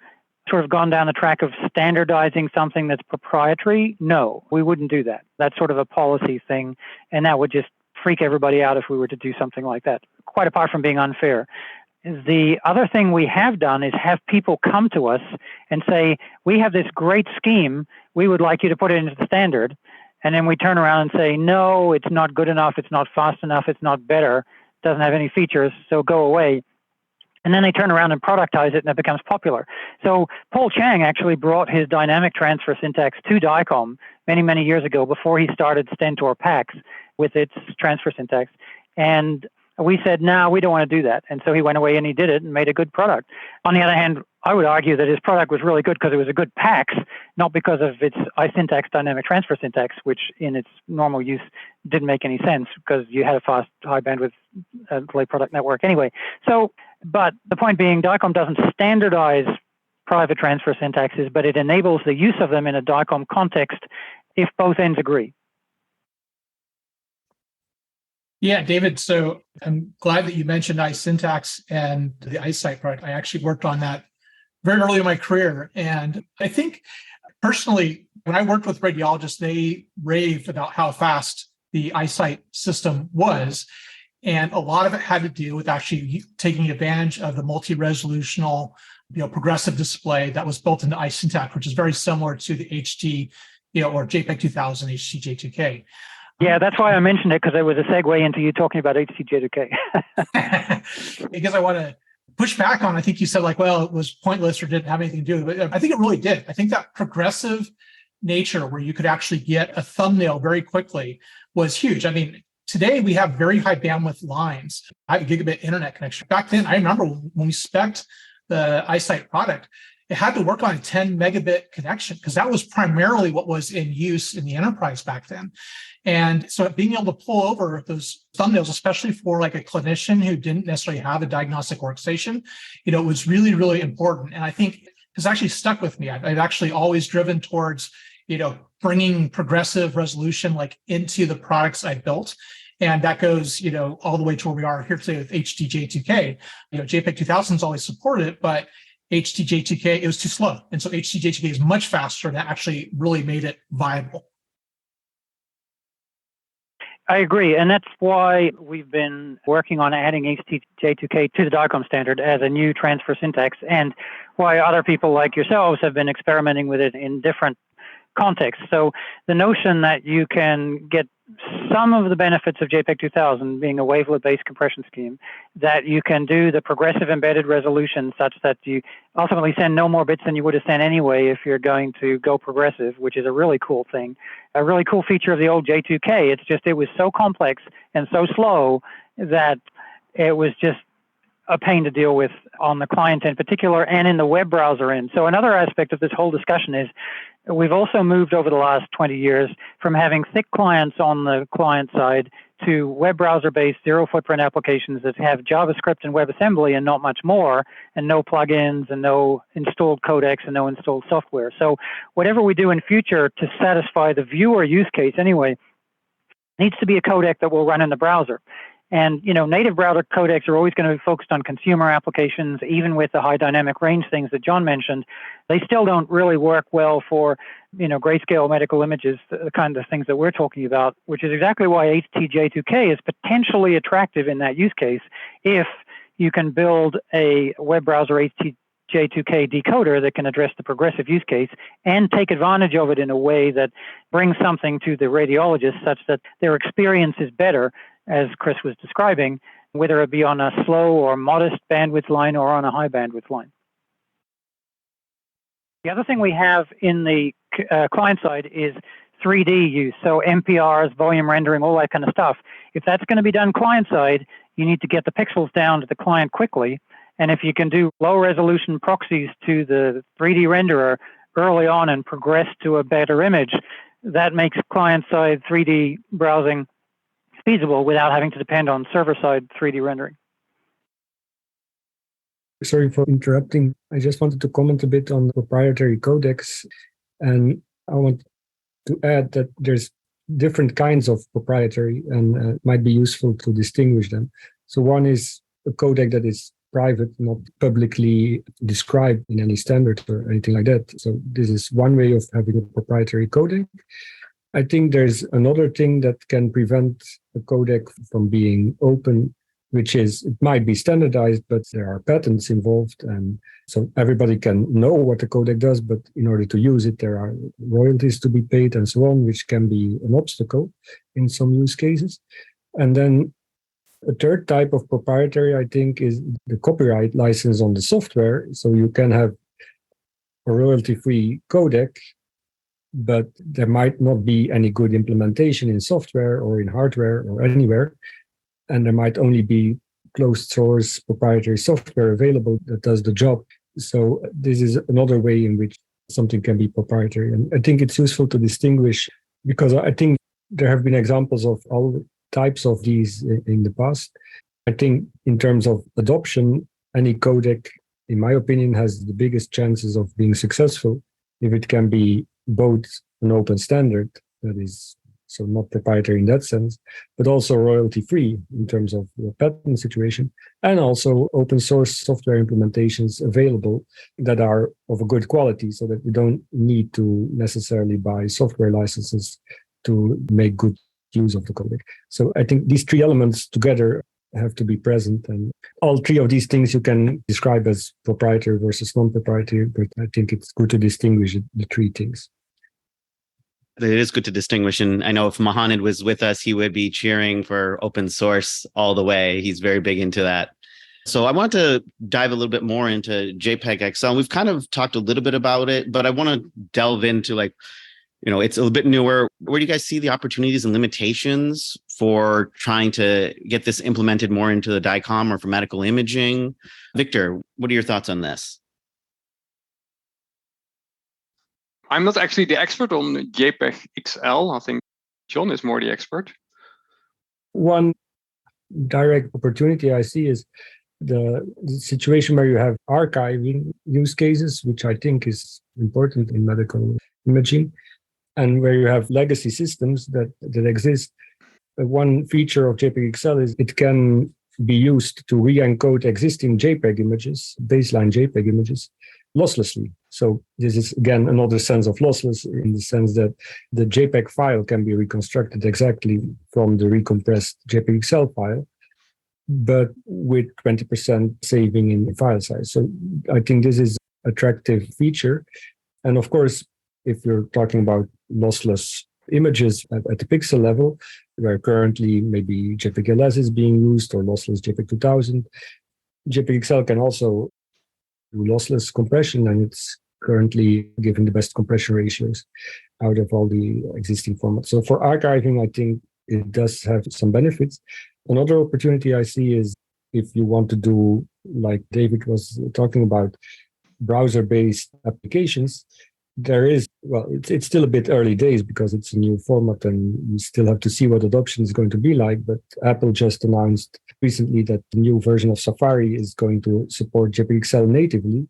sort of gone down the track of standardizing something that's proprietary? No, we wouldn't do that. That's sort of a policy thing, and that would just freak everybody out if we were to do something like that, quite apart from being unfair. The other thing we have done is have people come to us and say, we have this great scheme, we would like you to put it into the standard. And then we turn around and say, no, it's not good enough, it's not fast enough, it's not better, doesn't have any features, so go away. And then they turn around and productize it and it becomes popular. So Paul Chang actually brought his dynamic transfer syntax to DICOM many, many years ago before he started Stentor PAX with its transfer syntax. And we said, no, we don't want to do that. And so he went away and he did it and made a good product. On the other hand, I would argue that his product was really good because it was a good PAX, not because of its iSyntax dynamic transfer syntax, which in its normal use didn't make any sense because you had a fast, high bandwidth delay product network anyway. So, but the point being, DICOM doesn't standardize private transfer syntaxes, but it enables the use of them in a DICOM context if both ends agree. Yeah, David, so I'm glad that you mentioned iSyntax and the iSight product. I actually worked on that very early in my career. And I think personally, when I worked with radiologists, they raved about how fast the iSight system was. And a lot of it had to do with actually taking advantage of the multi-resolutional, progressive display that was built into iSyntax, which is very similar to the HT, or JPEG 2000 HTJ2K. Yeah, that's why I mentioned it, because there was a segue into you talking about HTJ2K. Because I want to push back on, I think you said well, it was pointless or didn't have anything to do with it. But I think it really did. I think that progressive nature where you could actually get a thumbnail very quickly was huge. I mean, today we have very high bandwidth lines. I have a gigabit internet connection. Back then, I remember when we spec'd the iSight product, it had to work on a 10 megabit connection because that was primarily what was in use in the enterprise back then. And so being able to pull over those thumbnails, especially for a clinician who didn't necessarily have a diagnostic workstation, it was really, really important. And I think it's actually stuck with me. I've actually always driven towards, bringing progressive resolution into the products I built. And that goes, all the way to where we are here today with HTJ2K. JPEG 2000's always supported it, but HTJ2K, it was too slow. And so HTJ2K is much faster. And that actually really made it viable. I agree. And that's why we've been working on adding HTJ2K to the DICOM standard as a new transfer syntax, and why other people like yourselves have been experimenting with it in different contexts. So the notion that you can get some of the benefits of JPEG 2000 being a wavelet-based compression scheme, that you can do the progressive embedded resolution such that you ultimately send no more bits than you would have sent anyway if you're going to go progressive, which is a really cool thing. A really cool feature of the old J2K. It's just, it was so complex and so slow that it was just a pain to deal with on the client in particular and in the web browser end. So another aspect of this whole discussion is we've also moved over the last 20 years from having thick clients on the client side to web browser-based zero-footprint applications that have JavaScript and WebAssembly and not much more, and no plugins and no installed codecs and no installed software. So whatever we do in future to satisfy the viewer use case anyway, needs to be a codec that will run in the browser. And, native browser codecs are always going to be focused on consumer applications, even with the high dynamic range things that John mentioned. They still don't really work well for, grayscale medical images, the kind of things that we're talking about, which is exactly why HTJ2K is potentially attractive in that use case if you can build a web browser HTJ2K decoder that can address the progressive use case and take advantage of it in a way that brings something to the radiologist such that their experience is better, as Chris was describing, whether it be on a slow or modest bandwidth line or on a high bandwidth line. The other thing we have in the client side is 3D use, so MPRs, volume rendering, all that kind of stuff. If that's going to be done client side, you need to get the pixels down to the client quickly. And if you can do low resolution proxies to the 3D renderer early on and progress to a better image, that makes client side 3D browsing feasible without having to depend on server-side 3D rendering. Sorry for interrupting. I just wanted to comment a bit on proprietary codecs. And I want to add that there's different kinds of proprietary, and it might be useful to distinguish them. So one is a codec that is private, not publicly described in any standard or anything like that. So this is one way of having a proprietary codec. I think there's another thing that can prevent a codec from being open, which is it might be standardized, but there are patents involved. And so everybody can know what the codec does, but in order to use it, there are royalties to be paid and so on, which can be an obstacle in some use cases. And then a third type of proprietary, I think, is the copyright license on the software. So you can have a royalty-free codec, but there might not be any good implementation in software or in hardware or anywhere. And there might only be closed source proprietary software available that does the job. So this is another way in which something can be proprietary. And I think it's useful to distinguish, because I think there have been examples of all types of these in the past. I think in terms of adoption, any codec, in my opinion, has the biggest chances of being successful if it can be both an open standard, that is so not proprietary in that sense, but also royalty-free in terms of the patent situation, and also open source software implementations available that are of a good quality, so that we don't need to necessarily buy software licenses to make good use of the codec. So I think these three elements together have to be present, and all three of these things you can describe as proprietary versus non-proprietary, but I think it's good to distinguish the three things. It is good to distinguish. And I know if Mohanad was with us, he would be cheering for open source all the way. He's very big into that. So I want to dive a little bit more into JPEG XL. We've kind of talked a little bit about it, but I want to delve into it's a little bit newer. Where do you guys see the opportunities and limitations for trying to get this implemented more into the DICOM or for medical imaging? Victor, what are your thoughts on this? I'm not actually the expert on JPEG XL. I think John is more the expert. One direct opportunity I see is the situation where you have archiving use cases, which I think is important in medical imaging, and where you have legacy systems that exist. One feature of JPEG XL is it can be used to re-encode existing JPEG images, baseline JPEG images, losslessly. So this is, again, another sense of lossless, in the sense that the JPEG file can be reconstructed exactly from the recompressed JPEG XL file, but with 20% saving in file size. So I think this is an attractive feature. And of course, if you're talking about lossless images at the pixel level, where currently maybe JPEG LS is being used or lossless JPEG 2000, JPEG XL can also do lossless compression, and it's currently given the best compression ratios out of all the existing formats. So for archiving, I think it does have some benefits. Another opportunity I see is if you want to do, like David was talking about, browser-based applications, There is, well, it's still a bit early days because it's a new format and you still have to see what adoption is going to be like. But Apple just announced recently that the new version of Safari is going to support JPEG XL natively.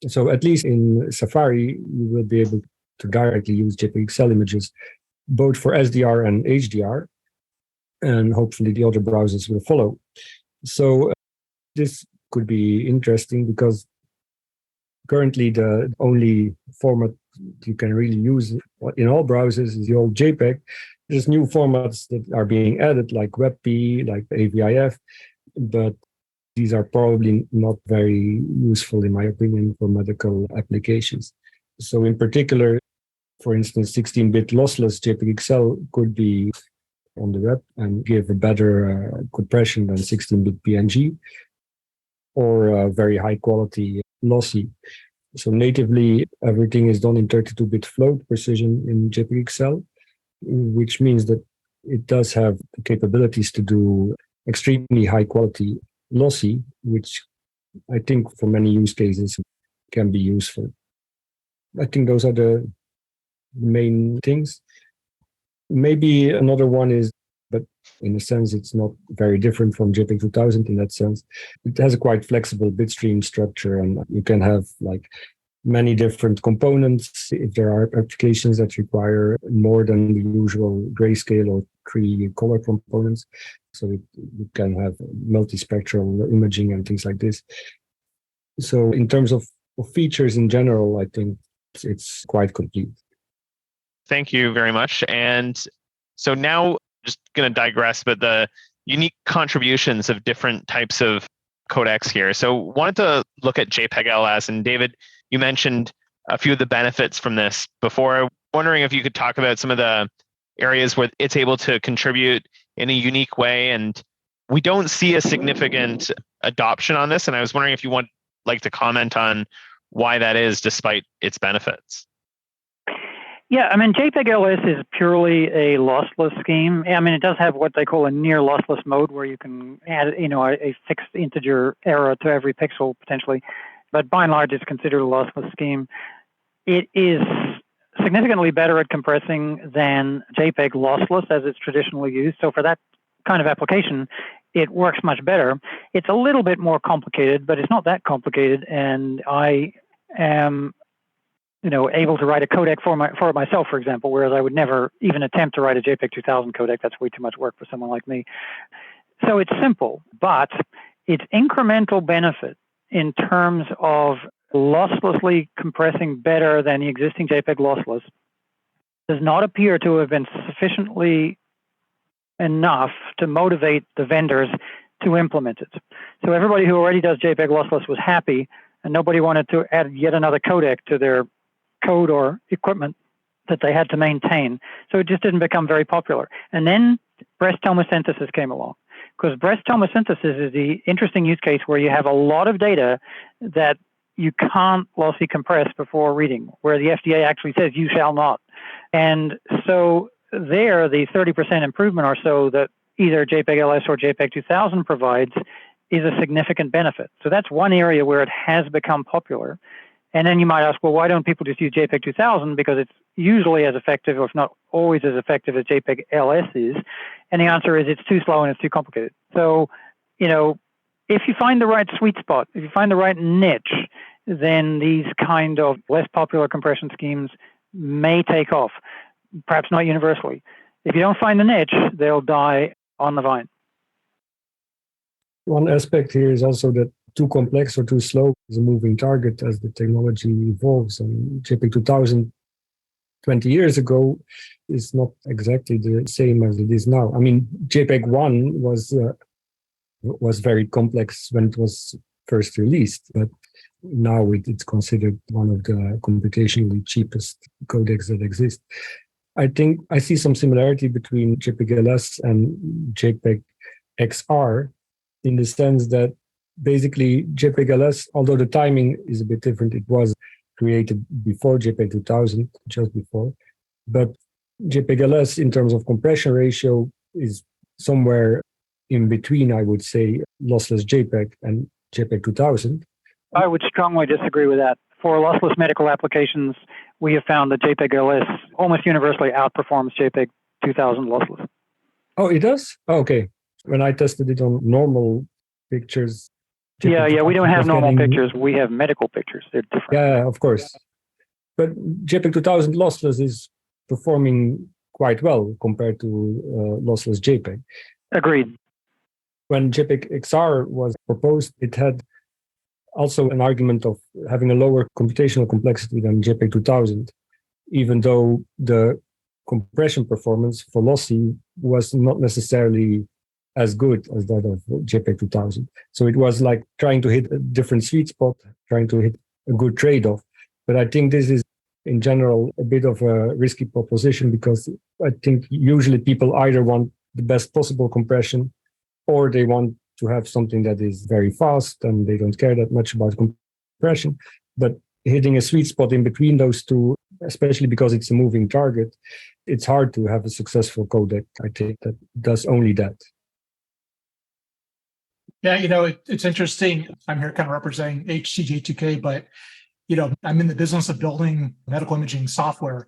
So at least in Safari, you will be able to directly use JPEG XL images, both for SDR and HDR. And hopefully the other browsers will follow. So this could be interesting because currently the only format you can really use in all browsers is the old JPEG. There's new formats that are being added like WebP, like AVIF, but these are probably not very useful, in my opinion, for medical applications. So in particular, for instance, 16-bit lossless JPEG XL could be on the web and give a better compression than 16-bit PNG, or very high quality lossy. So natively, everything is done in 32-bit float precision in JPEG XL, which means that it does have the capabilities to do extremely high quality lossy, which I think for many use cases can be useful. I think those are the main things. Maybe another one is, but in a sense, it's not very different from JPEG 2000 in that sense. It has a quite flexible bitstream structure, and you can have like many different components if there are applications that require more than the usual grayscale or 3 color components. So you can have multispectral imaging and things like this. So in terms of features in general, I think it's quite complete. Thank you very much. And so now, just going to digress, but the unique contributions of different types of codecs here. So wanted to look at JPEG LS, and David, you mentioned a few of the benefits from this before. Wondering if you could talk about some of the areas where it's able to contribute in a unique way. And we don't see a significant adoption on this. And I was wondering if you want like to comment on why that is despite its benefits. Yeah, I mean, JPEG LS is purely a lossless scheme. I mean, it does have what they call a near lossless mode where you can add, a fixed integer error to every pixel potentially. But by and large, it's considered a lossless scheme. It is significantly better at compressing than JPEG lossless as it's traditionally used. So for that kind of application, it works much better. It's a little bit more complicated, but it's not that complicated. And I am able to write a codec for it myself, for example, whereas I would never even attempt to write a JPEG 2000 codec. That's way too much work for someone like me. So it's simple, but its incremental benefit in terms of losslessly compressing better than the existing JPEG lossless does not appear to have been sufficiently enough to motivate the vendors to implement it. So everybody who already does JPEG lossless was happy, and nobody wanted to add yet another codec to their code or equipment that they had to maintain. So it just didn't become very popular. And then breast tomosynthesis came along, because breast tomosynthesis is the interesting use case where you have a lot of data that you can't lossy compress before reading, where the FDA actually says you shall not. And so there, the 30% improvement or so that either JPEG LS or JPEG 2000 provides is a significant benefit. So that's one area where it has become popular. And then you might ask, well, why don't people just use JPEG 2000? Because it's usually as effective, if not always as effective as JPEG LS is. And the answer is it's too slow and it's too complicated. So, if you find the right sweet spot, if you find the right niche, then these kind of less popular compression schemes may take off, perhaps not universally. If you don't find the niche, they'll die on the vine. One aspect here is also that too complex or too slow is a moving target as the technology evolves. And JPEG 2000 20 years ago is not exactly the same as it is now. I mean, JPEG 1 was very complex when it was first released, but now it's considered one of the computationally cheapest codecs that exist. I think I see some similarity between JPEG LS and JPEG XR in the sense that basically JPEG LS, although the timing is a bit different, it was created before JPEG 2000, just before. But JPEG LS in terms of compression ratio is somewhere in between, I would say, lossless JPEG and JPEG 2000. I would strongly disagree with that. For lossless medical applications, we have found that JPEG LS almost universally outperforms JPEG 2000 lossless. Oh, it does? Oh, okay. When I tested it on normal pictures. Yeah, we don't have normal pictures. We have medical pictures. They're different. Yeah, of course. But JPEG 2000 lossless is performing quite well compared to lossless JPEG. Agreed. When JPEG XR was proposed, it had also an argument of having a lower computational complexity than JPEG 2000, even though the compression performance for lossy was not necessarily as good as that of JPEG 2000. So it was like trying to hit a different sweet spot, trying to hit a good trade-off. But I think this is, in general, a bit of a risky proposition, because I think usually people either want the best possible compression or they want to have something that is very fast and they don't care that much about compression. But hitting a sweet spot in between those two, especially because it's a moving target, it's hard to have a successful codec, I think, that does only that. Yeah, it's interesting. I'm here kind of representing HTJ2K, but, I'm in the business of building medical imaging software.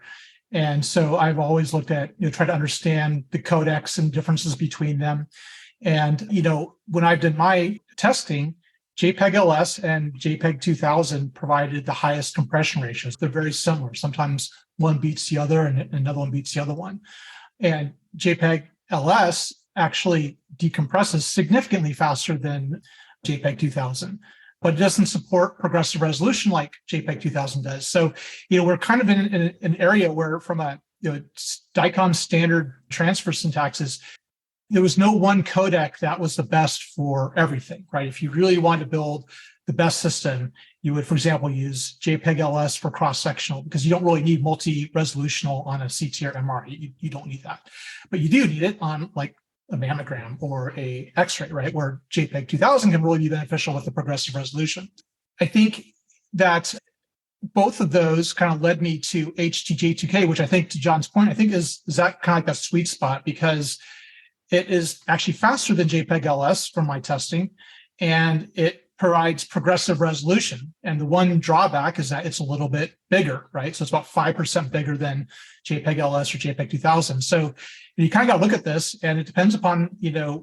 And so I've always looked at, try to understand the codecs and differences between them. And, when I've done my testing, JPEG LS and JPEG 2000 provided the highest compression ratios. They're very similar. Sometimes one beats the other and another one beats the other one. And JPEG LS actually decompresses significantly faster than JPEG 2000, but it doesn't support progressive resolution like JPEG 2000 does. So, we're kind of in an area where, from a DICOM standard transfer syntaxes, there was no one codec that was the best for everything, right? If you really wanted to build the best system, you would, for example, use JPEG LS for cross-sectional, because you don't really need multi-resolutional on a CT or MR. You don't need that. But you do need it on like a mammogram or a X-ray, right? Where JPEG 2000 can really be beneficial with the progressive resolution. I think that both of those kind of led me to HTJ2K, which I think, to John's point, I think is that kind of like that sweet spot, because it is actually faster than JPEG LS from my testing, and it provides progressive resolution. And the one drawback is that it's a little bit bigger, right? So it's about 5% bigger than JPEG LS or JPEG 2000. So you kind of got to look at this, and it depends upon,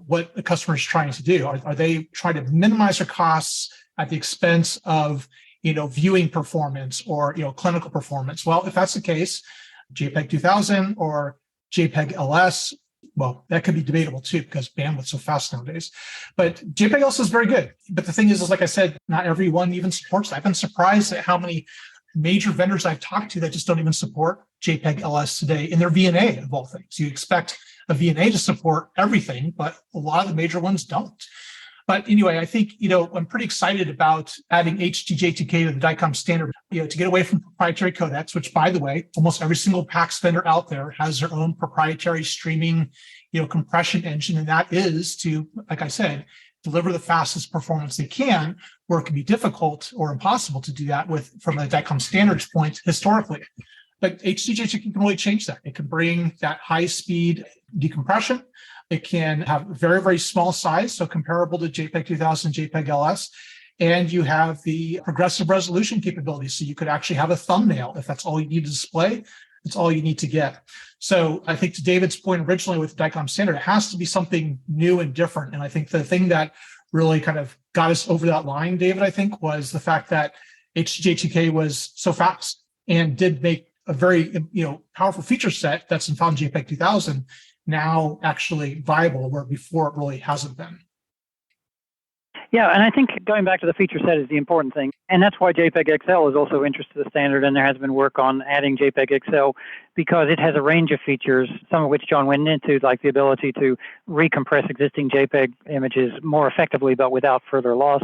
what the customer is trying to do. Are they trying to minimize their costs at the expense of, viewing performance or, clinical performance? Well, if that's the case, JPEG 2000 or JPEG LS, well, that could be debatable too, because bandwidth's so fast nowadays. But JPEG LS is very good. But the thing is like I said, not everyone even supports that. I've been surprised at how many major vendors I've talked to that just don't even support JPEG LS today in their VNA, of all things. You expect a VNA to support everything, but a lot of the major ones don't. But anyway, I think, I'm pretty excited about adding HTJ2K to the DICOM standard, to get away from proprietary codecs, which, by the way, almost every single PACS vendor out there has their own proprietary streaming, compression engine. And that is to, like I said, deliver the fastest performance they can, where it can be difficult or impossible to do that from a DICOM standards point historically. But HTJ2K can really change that. It can bring that high speed decompression. It can have very, very small size, so comparable to JPEG 2000, JPEG LS. And you have the progressive resolution capability. So you could actually have a thumbnail. If that's all you need to display, it's all you need to get. So I think, to David's point originally with the DICOM standard, it has to be something new and different. And I think the thing that really kind of got us over that line, David, I think, was the fact that HTJ2K was so fast and did make a very, powerful feature set that's found in JPEG 2000 now actually viable, where before it really hasn't been. Yeah, and I think going back to the feature set is the important thing. And that's why JPEG XL is also interested in the standard, and there has been work on adding JPEG XL, because it has a range of features, some of which John went into, like the ability to recompress existing JPEG images more effectively but without further loss,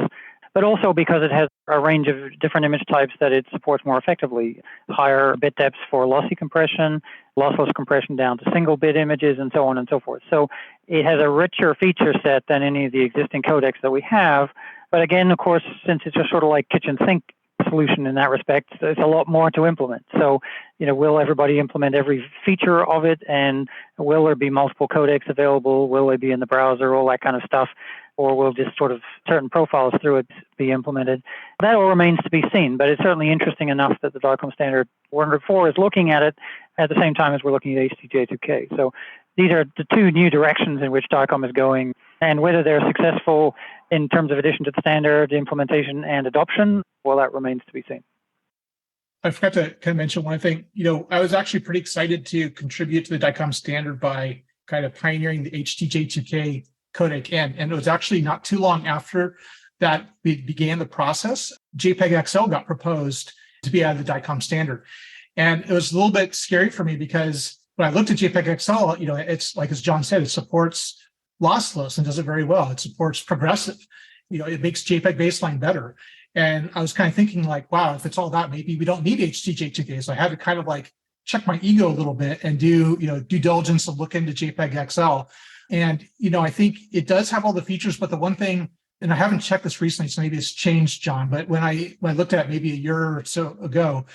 but also because it has a range of different image types that it supports more effectively. Higher bit depths for lossy compression, lossless compression down to single bit images, and so on and so forth. So it has a richer feature set than any of the existing codecs that we have. But again, of course, since it's a sort of like kitchen sink solution in that respect, there's a lot more to implement. So, will everybody implement every feature of it? And will there be multiple codecs available? Will they be in the browser? All that kind of stuff. or will just sort of certain profiles through it be implemented? That all remains to be seen, but it's certainly interesting enough that the DICOM standard 404 is looking at it at the same time as we're looking at HTJ2K. So these are the two new directions in which DICOM is going, and whether they're successful in terms of addition to the standard, implementation, and adoption, well, that remains to be seen. I forgot to kind of mention one thing. I was actually pretty excited to contribute to the DICOM standard by kind of pioneering the HTJ2K codec, and it was actually not too long after that we began the process. JPEG XL got proposed to be out of the DICOM standard, and it was a little bit scary for me because when I looked at JPEG XL, it's like, as John said, it supports lossless and does it very well. It supports progressive. It makes JPEG baseline better. And I was kind of thinking like, wow, if it's all that, maybe we don't need HTJ2K. So I had to kind of like check my ego a little bit and do, due diligence and look into JPEG XL. And, I think it does have all the features, but the one thing, and I haven't checked this recently, so maybe it's changed, John, but when I looked at it maybe a year or so ago,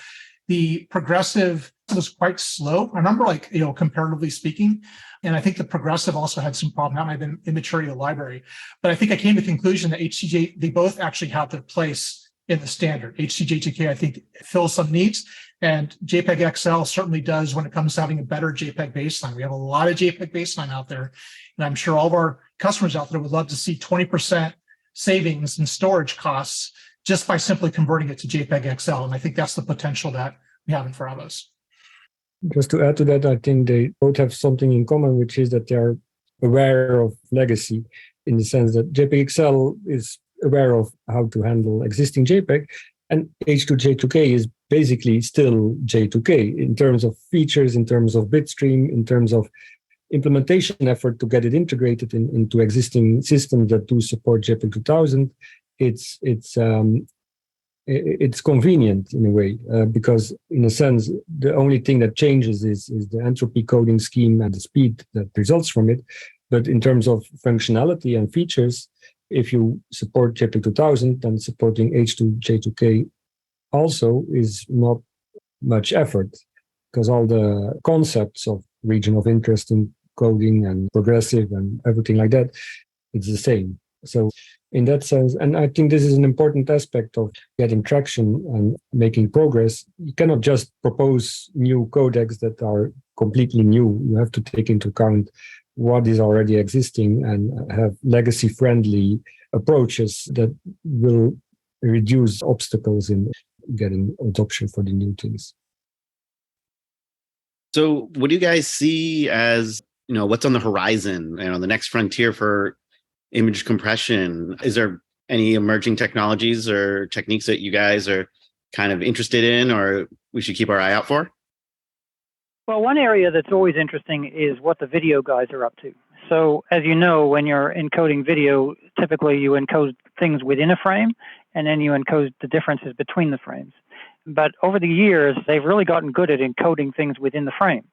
the progressive was quite slow. I remember comparatively speaking, and I think the progressive also had some problem. That might have been immaturity of the library. But I think I came to the conclusion that they both actually have their place in the standard. HTJ2K, I think, fills some needs, and JPEG XL certainly does when it comes to having a better JPEG baseline. We have a lot of JPEG baseline out there, and I'm sure all of our customers out there would love to see 20% savings in storage costs just by simply converting it to JPEG XL. And I think that's the potential that we have in front of us. Just to add to that, I think they both have something in common, which is that they are aware of legacy, in the sense that JPEG XL is aware of how to handle existing JPEG, and H2J2K is basically still J2K in terms of features, in terms of bitstream, in terms of implementation effort to get it integrated into existing systems that do support JPEG 2000. It's convenient in a way, because in a sense, the only thing that changes is the entropy coding scheme and the speed that results from it. But in terms of functionality and features, if you support JPEG 2000, then supporting H2J2K also is not much effort, because all the concepts of region of interest in coding and progressive and everything like that, it's the same. So in that sense, and I think this is an important aspect of getting traction and making progress, you cannot just propose new codecs that are completely new. You have to take into account what is already existing and have legacy-friendly approaches that will reduce obstacles in getting adoption for the new things. So what do you guys see as, what's on the horizon, the next frontier for image compression? Is there any emerging technologies or techniques that you guys are kind of interested in or we should keep our eye out for? Well, one area that's always interesting is what the video guys are up to. So as you know, when you're encoding video, typically you encode things within a frame and then you encode the differences between the frames. But over the years, they've really gotten good at encoding things within the frame.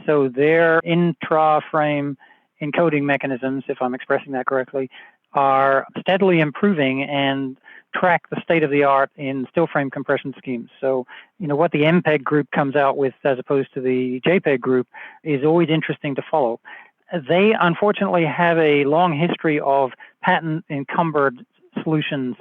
So their intra-frame encoding mechanisms, if I'm expressing that correctly, are steadily improving and track the state of the art in still frame compression schemes. So, what the MPEG group comes out with as opposed to the JPEG group is always interesting to follow. They unfortunately have a long history of patent encumbered solutions.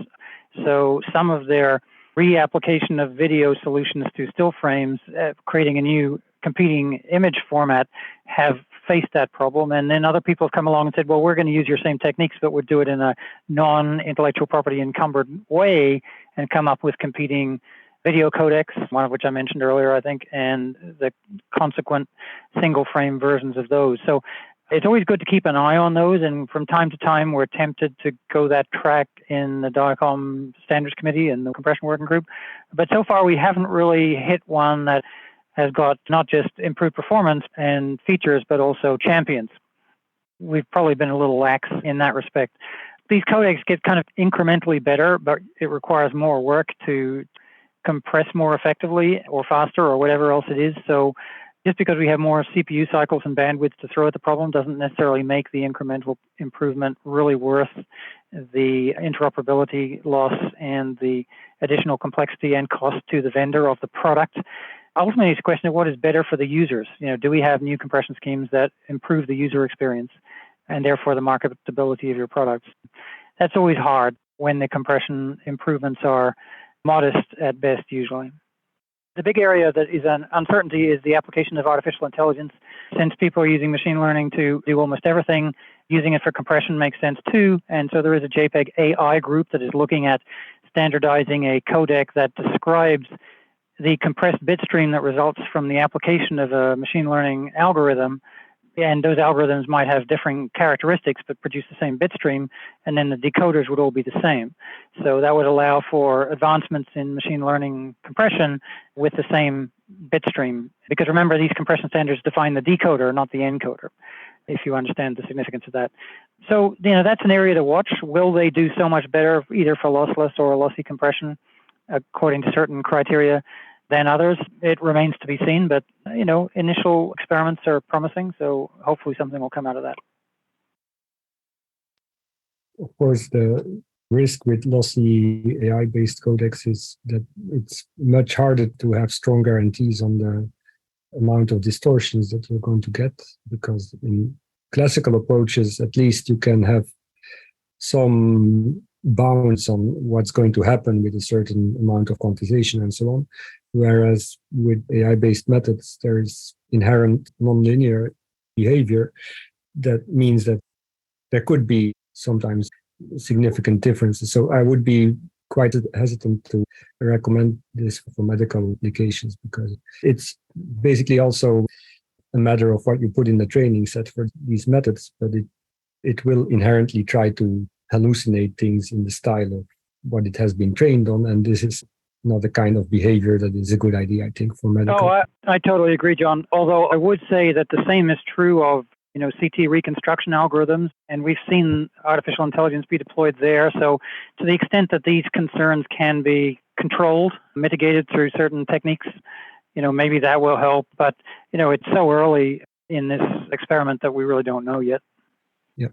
So some of their reapplication of video solutions to still frames, creating a new competing image format, have faced that problem. And then other people have come along and said, well, we're going to use your same techniques, but we'll do it in a non-intellectual property encumbered way and come up with competing video codecs, one of which I mentioned earlier, I think, and the consequent single frame versions of those. So it's always good to keep an eye on those. And from time to time, we're tempted to go that track in the DICOM Standards Committee and the Compression Working Group. But so far, we haven't really hit one that has got not just improved performance and features, but also champions. We've probably been a little lax in that respect. These codecs get kind of incrementally better, but it requires more work to compress more effectively or faster or whatever else it is. So just because we have more CPU cycles and bandwidth to throw at the problem doesn't necessarily make the incremental improvement really worth the interoperability loss and the additional complexity and cost to the vendor of the product. Ultimately, it's a question of what is better for the users. Do we have new compression schemes that improve the user experience? and therefore the marketability of your products. That's always hard when the compression improvements are modest at best, usually. The big area that is an uncertainty is the application of artificial intelligence. Since people are using machine learning to do almost everything, using it for compression makes sense too. And so there is a JPEG AI group that is looking at standardizing a codec that describes the compressed bit stream that results from the application of a machine learning algorithm. And those algorithms might have differing characteristics but produce the same bit stream, and then the decoders would all be the same. So that would allow for advancements in machine learning compression with the same bit stream. Because remember, these compression standards define the decoder, not the encoder, if you understand the significance of that. So, that's an area to watch. Will they do so much better, either for lossless or lossy compression, according to certain criteria, than others? It remains to be seen, but initial experiments are promising, so hopefully something will come out of that. Of course, the risk with lossy AI-based codecs is that it's much harder to have strong guarantees on the amount of distortions that you're going to get, because in classical approaches, at least you can have some bounds on what's going to happen with a certain amount of quantization and so on. Whereas with AI-based methods, there is inherent nonlinear behavior. That means that there could be sometimes significant differences. So I would be quite hesitant to recommend this for medical applications, because it's basically also a matter of what you put in the training set for these methods, but it will inherently try to hallucinate things in the style of what it has been trained on. And this is not the kind of behavior that is a good idea, I think, for medical. Oh, I totally agree, John. Although I would say that the same is true of CT reconstruction algorithms, and we've seen artificial intelligence be deployed there. So to the extent that these concerns can be controlled, mitigated through certain techniques, maybe that will help. But, it's so early in this experiment that we really don't know yet. Yeah,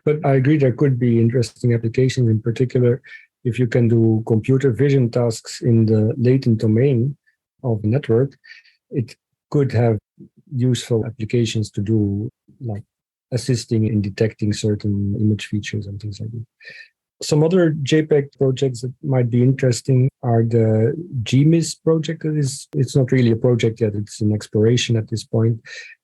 but I agree there could be interesting applications, in particular if you can do computer vision tasks in the latent domain of the network. It could have useful applications to do, like assisting in detecting certain image features and things like that. Some other JPEG projects that might be interesting are the GMIS project. It's not really a project yet, it's an exploration at this point.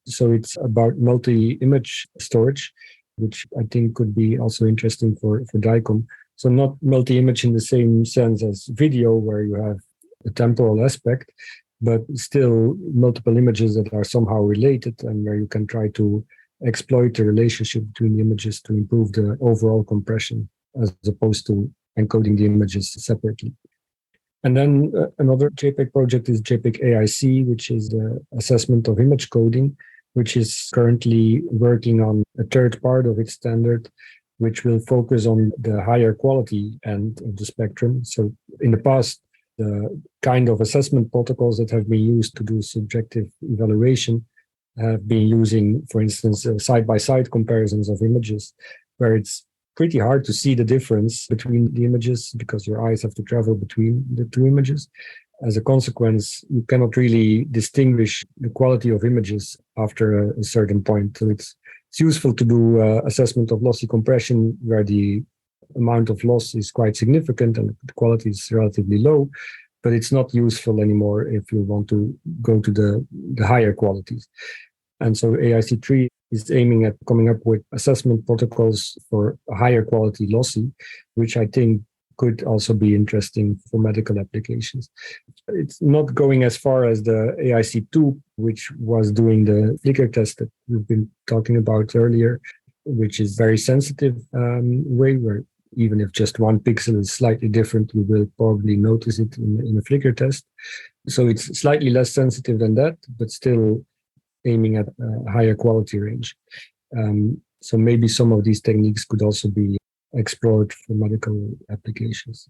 So it's about multi-image storage, which I think could be also interesting for DICOM. So not multi-image in the same sense as video, where you have a temporal aspect, but still multiple images that are somehow related, and where you can try to exploit the relationship between the images to improve the overall compression, as opposed to encoding the images separately. And then another JPEG project is JPEG AIC, which is the assessment of image coding, which is currently working on a third part of its standard, which will focus on the higher quality end of the spectrum. So in the past, the kind of assessment protocols that have been used to do subjective evaluation have been using, for instance, side-by-side comparisons of images, where it's pretty hard to see the difference between the images because your eyes have to travel between the two images. As a consequence, you cannot really distinguish the quality of images after a certain point. So it's useful to do assessment of lossy compression where the amount of loss is quite significant and the quality is relatively low, but it's not useful anymore if you want to go to the higher qualities. And so AIC3 is aiming at coming up with assessment protocols for a higher quality lossy, which I think could also be interesting for medical applications. It's not going as far as the AIC2, which was doing the flicker test that we've been talking about earlier, which is very sensitive way where even if just one pixel is slightly different, we will probably notice it in a flicker test. So it's slightly less sensitive than that, but still aiming at a higher quality range. So maybe some of these techniques could also be explored for medical applications.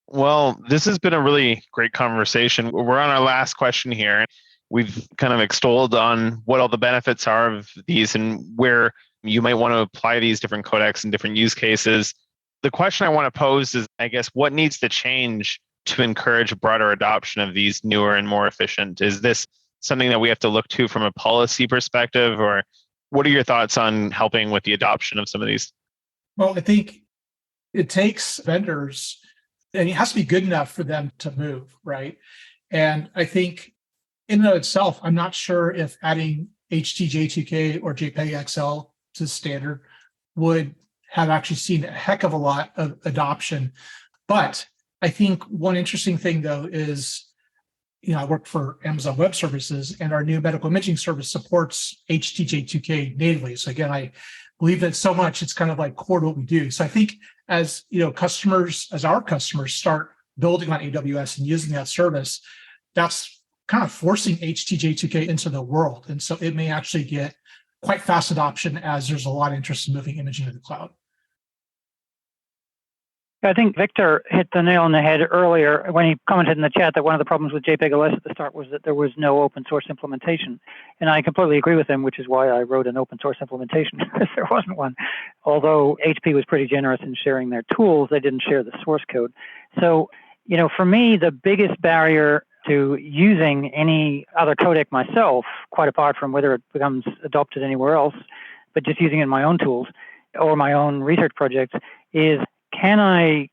Well, this has been a really great conversation. We're on our last question here. We've kind of extolled on what all the benefits are of these and where you might want to apply these different codecs in different use cases. The question I want to pose is, I guess, what needs to change to encourage broader adoption of these newer and more efficient? Is this something that we have to look to from a policy perspective? Or what are your thoughts on helping with the adoption of some of these? Well, I think it takes vendors, and it has to be good enough for them to move, right? And I think in and of itself, I'm not sure if adding HTJ2K or JPEG XL to standard would have actually seen a heck of a lot of adoption. But I think one interesting thing, though, is, I work for Amazon Web Services, and our new medical imaging service supports HTJ2K natively. So again, I believe that so much, it's kind of like core to what we do. So I think as our customers start building on AWS and using that service, that's kind of forcing HTJ2K into the world. And so it may actually get quite fast adoption as there's a lot of interest in moving imaging to the cloud. I think Victor hit the nail on the head earlier when he commented in the chat that one of the problems with JPEG OS at the start was that there was no open source implementation. And I completely agree with him, which is why I wrote an open source implementation, because there wasn't one. Although HP was pretty generous in sharing their tools, they didn't share the source code. So, for me, the biggest barrier to using any other codec myself, quite apart from whether it becomes adopted anywhere else, but just using it in my own tools or my own research projects, is can I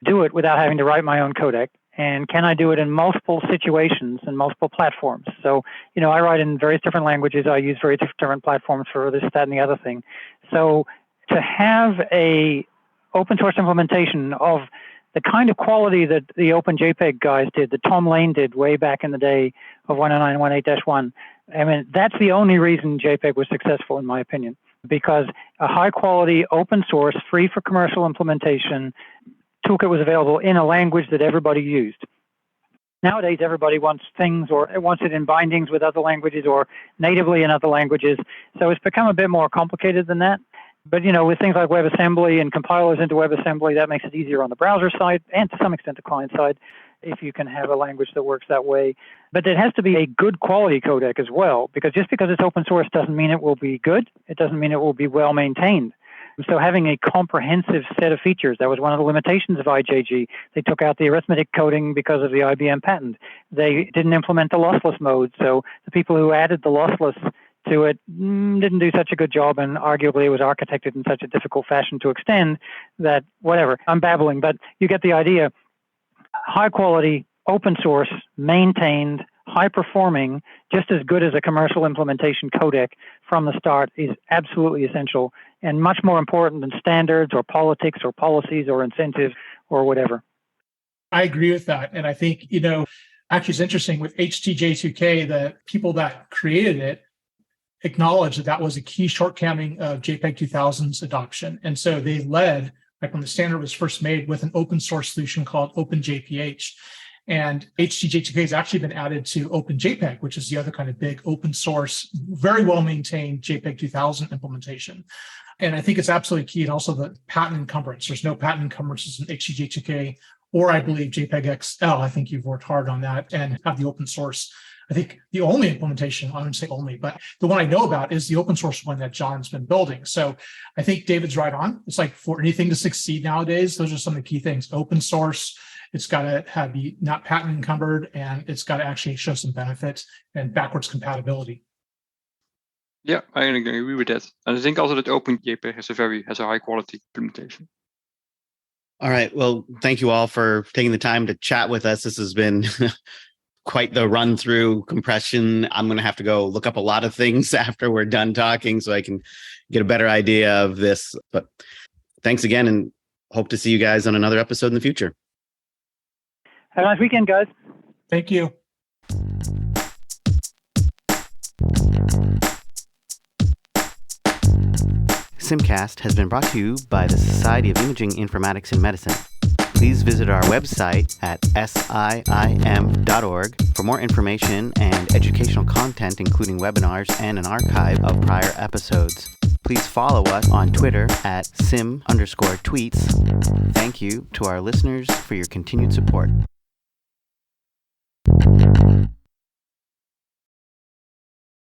do it without having to write my own codec? And can I do it in multiple situations and multiple platforms? So, I write in various different languages. I use various different platforms for this, that, and the other thing. So to have a open source implementation of the kind of quality that the OpenJPEG guys did, that Tom Lane did way back in the day of 109.18-1, I mean, that's the only reason JPEG was successful, in my opinion, because a high quality, open source, free for commercial implementation toolkit was available in a language that everybody used. Nowadays, everybody wants things, or wants it in bindings with other languages or natively in other languages. So it's become a bit more complicated than that. But, with things like WebAssembly and compilers into WebAssembly, that makes it easier on the browser side and to some extent the client side, if you can have a language that works that way. But it has to be a good quality codec as well, because just because it's open source doesn't mean it will be good. It doesn't mean it will be well maintained. So having a comprehensive set of features, that was one of the limitations of IJG. They took out the arithmetic coding because of the IBM patent. They didn't implement the lossless mode. So the people who added the lossless to it didn't do such a good job, and arguably it was architected in such a difficult fashion to extend that, whatever, I'm babbling, but you get the idea. High quality, open source, maintained, high performing, just as good as a commercial implementation codec from the start is absolutely essential, and much more important than standards or politics or policies or incentives or whatever. I agree with that. And I think, actually it's interesting with HTJ2K, the people that created it acknowledged that was a key shortcoming of JPEG 2000's adoption. And so they led, like when the standard was first made, with an open source solution called OpenJPH. And HTJ2K has actually been added to OpenJPEG, which is the other kind of big open source, very well maintained JPEG 2000 implementation. And I think it's absolutely key. And also the patent encumbrance. There's no patent encumbrances in HTJ2K, or I believe JPEG XL. I think you've worked hard on that and have the open source. I think the only implementation, I wouldn't say only, but the one I know about is the open source one that John's been building. So I think David's right on. It's like for anything to succeed nowadays, those are some of the key things. Open source, it's got to be not patent encumbered, and it's got to actually show some benefit and backwards compatibility. Yeah, I agree with that. And I think also that OpenJPEG has a high quality implementation. All right. Well, thank you all for taking the time to chat with us. This has been quite the run through compression. I'm going to have to go look up a lot of things after we're done talking so I can get a better idea of this. But thanks again, and hope to see you guys on another episode in the future. Have a nice weekend, guys. Thank you. SIIMCast has been brought to you by the Society of Imaging Informatics in Medicine. Please visit our website at SIIM.org for more information and educational content, including webinars and an archive of prior episodes. Please follow us on Twitter at @SIM_tweets. Thank you to our listeners for your continued support.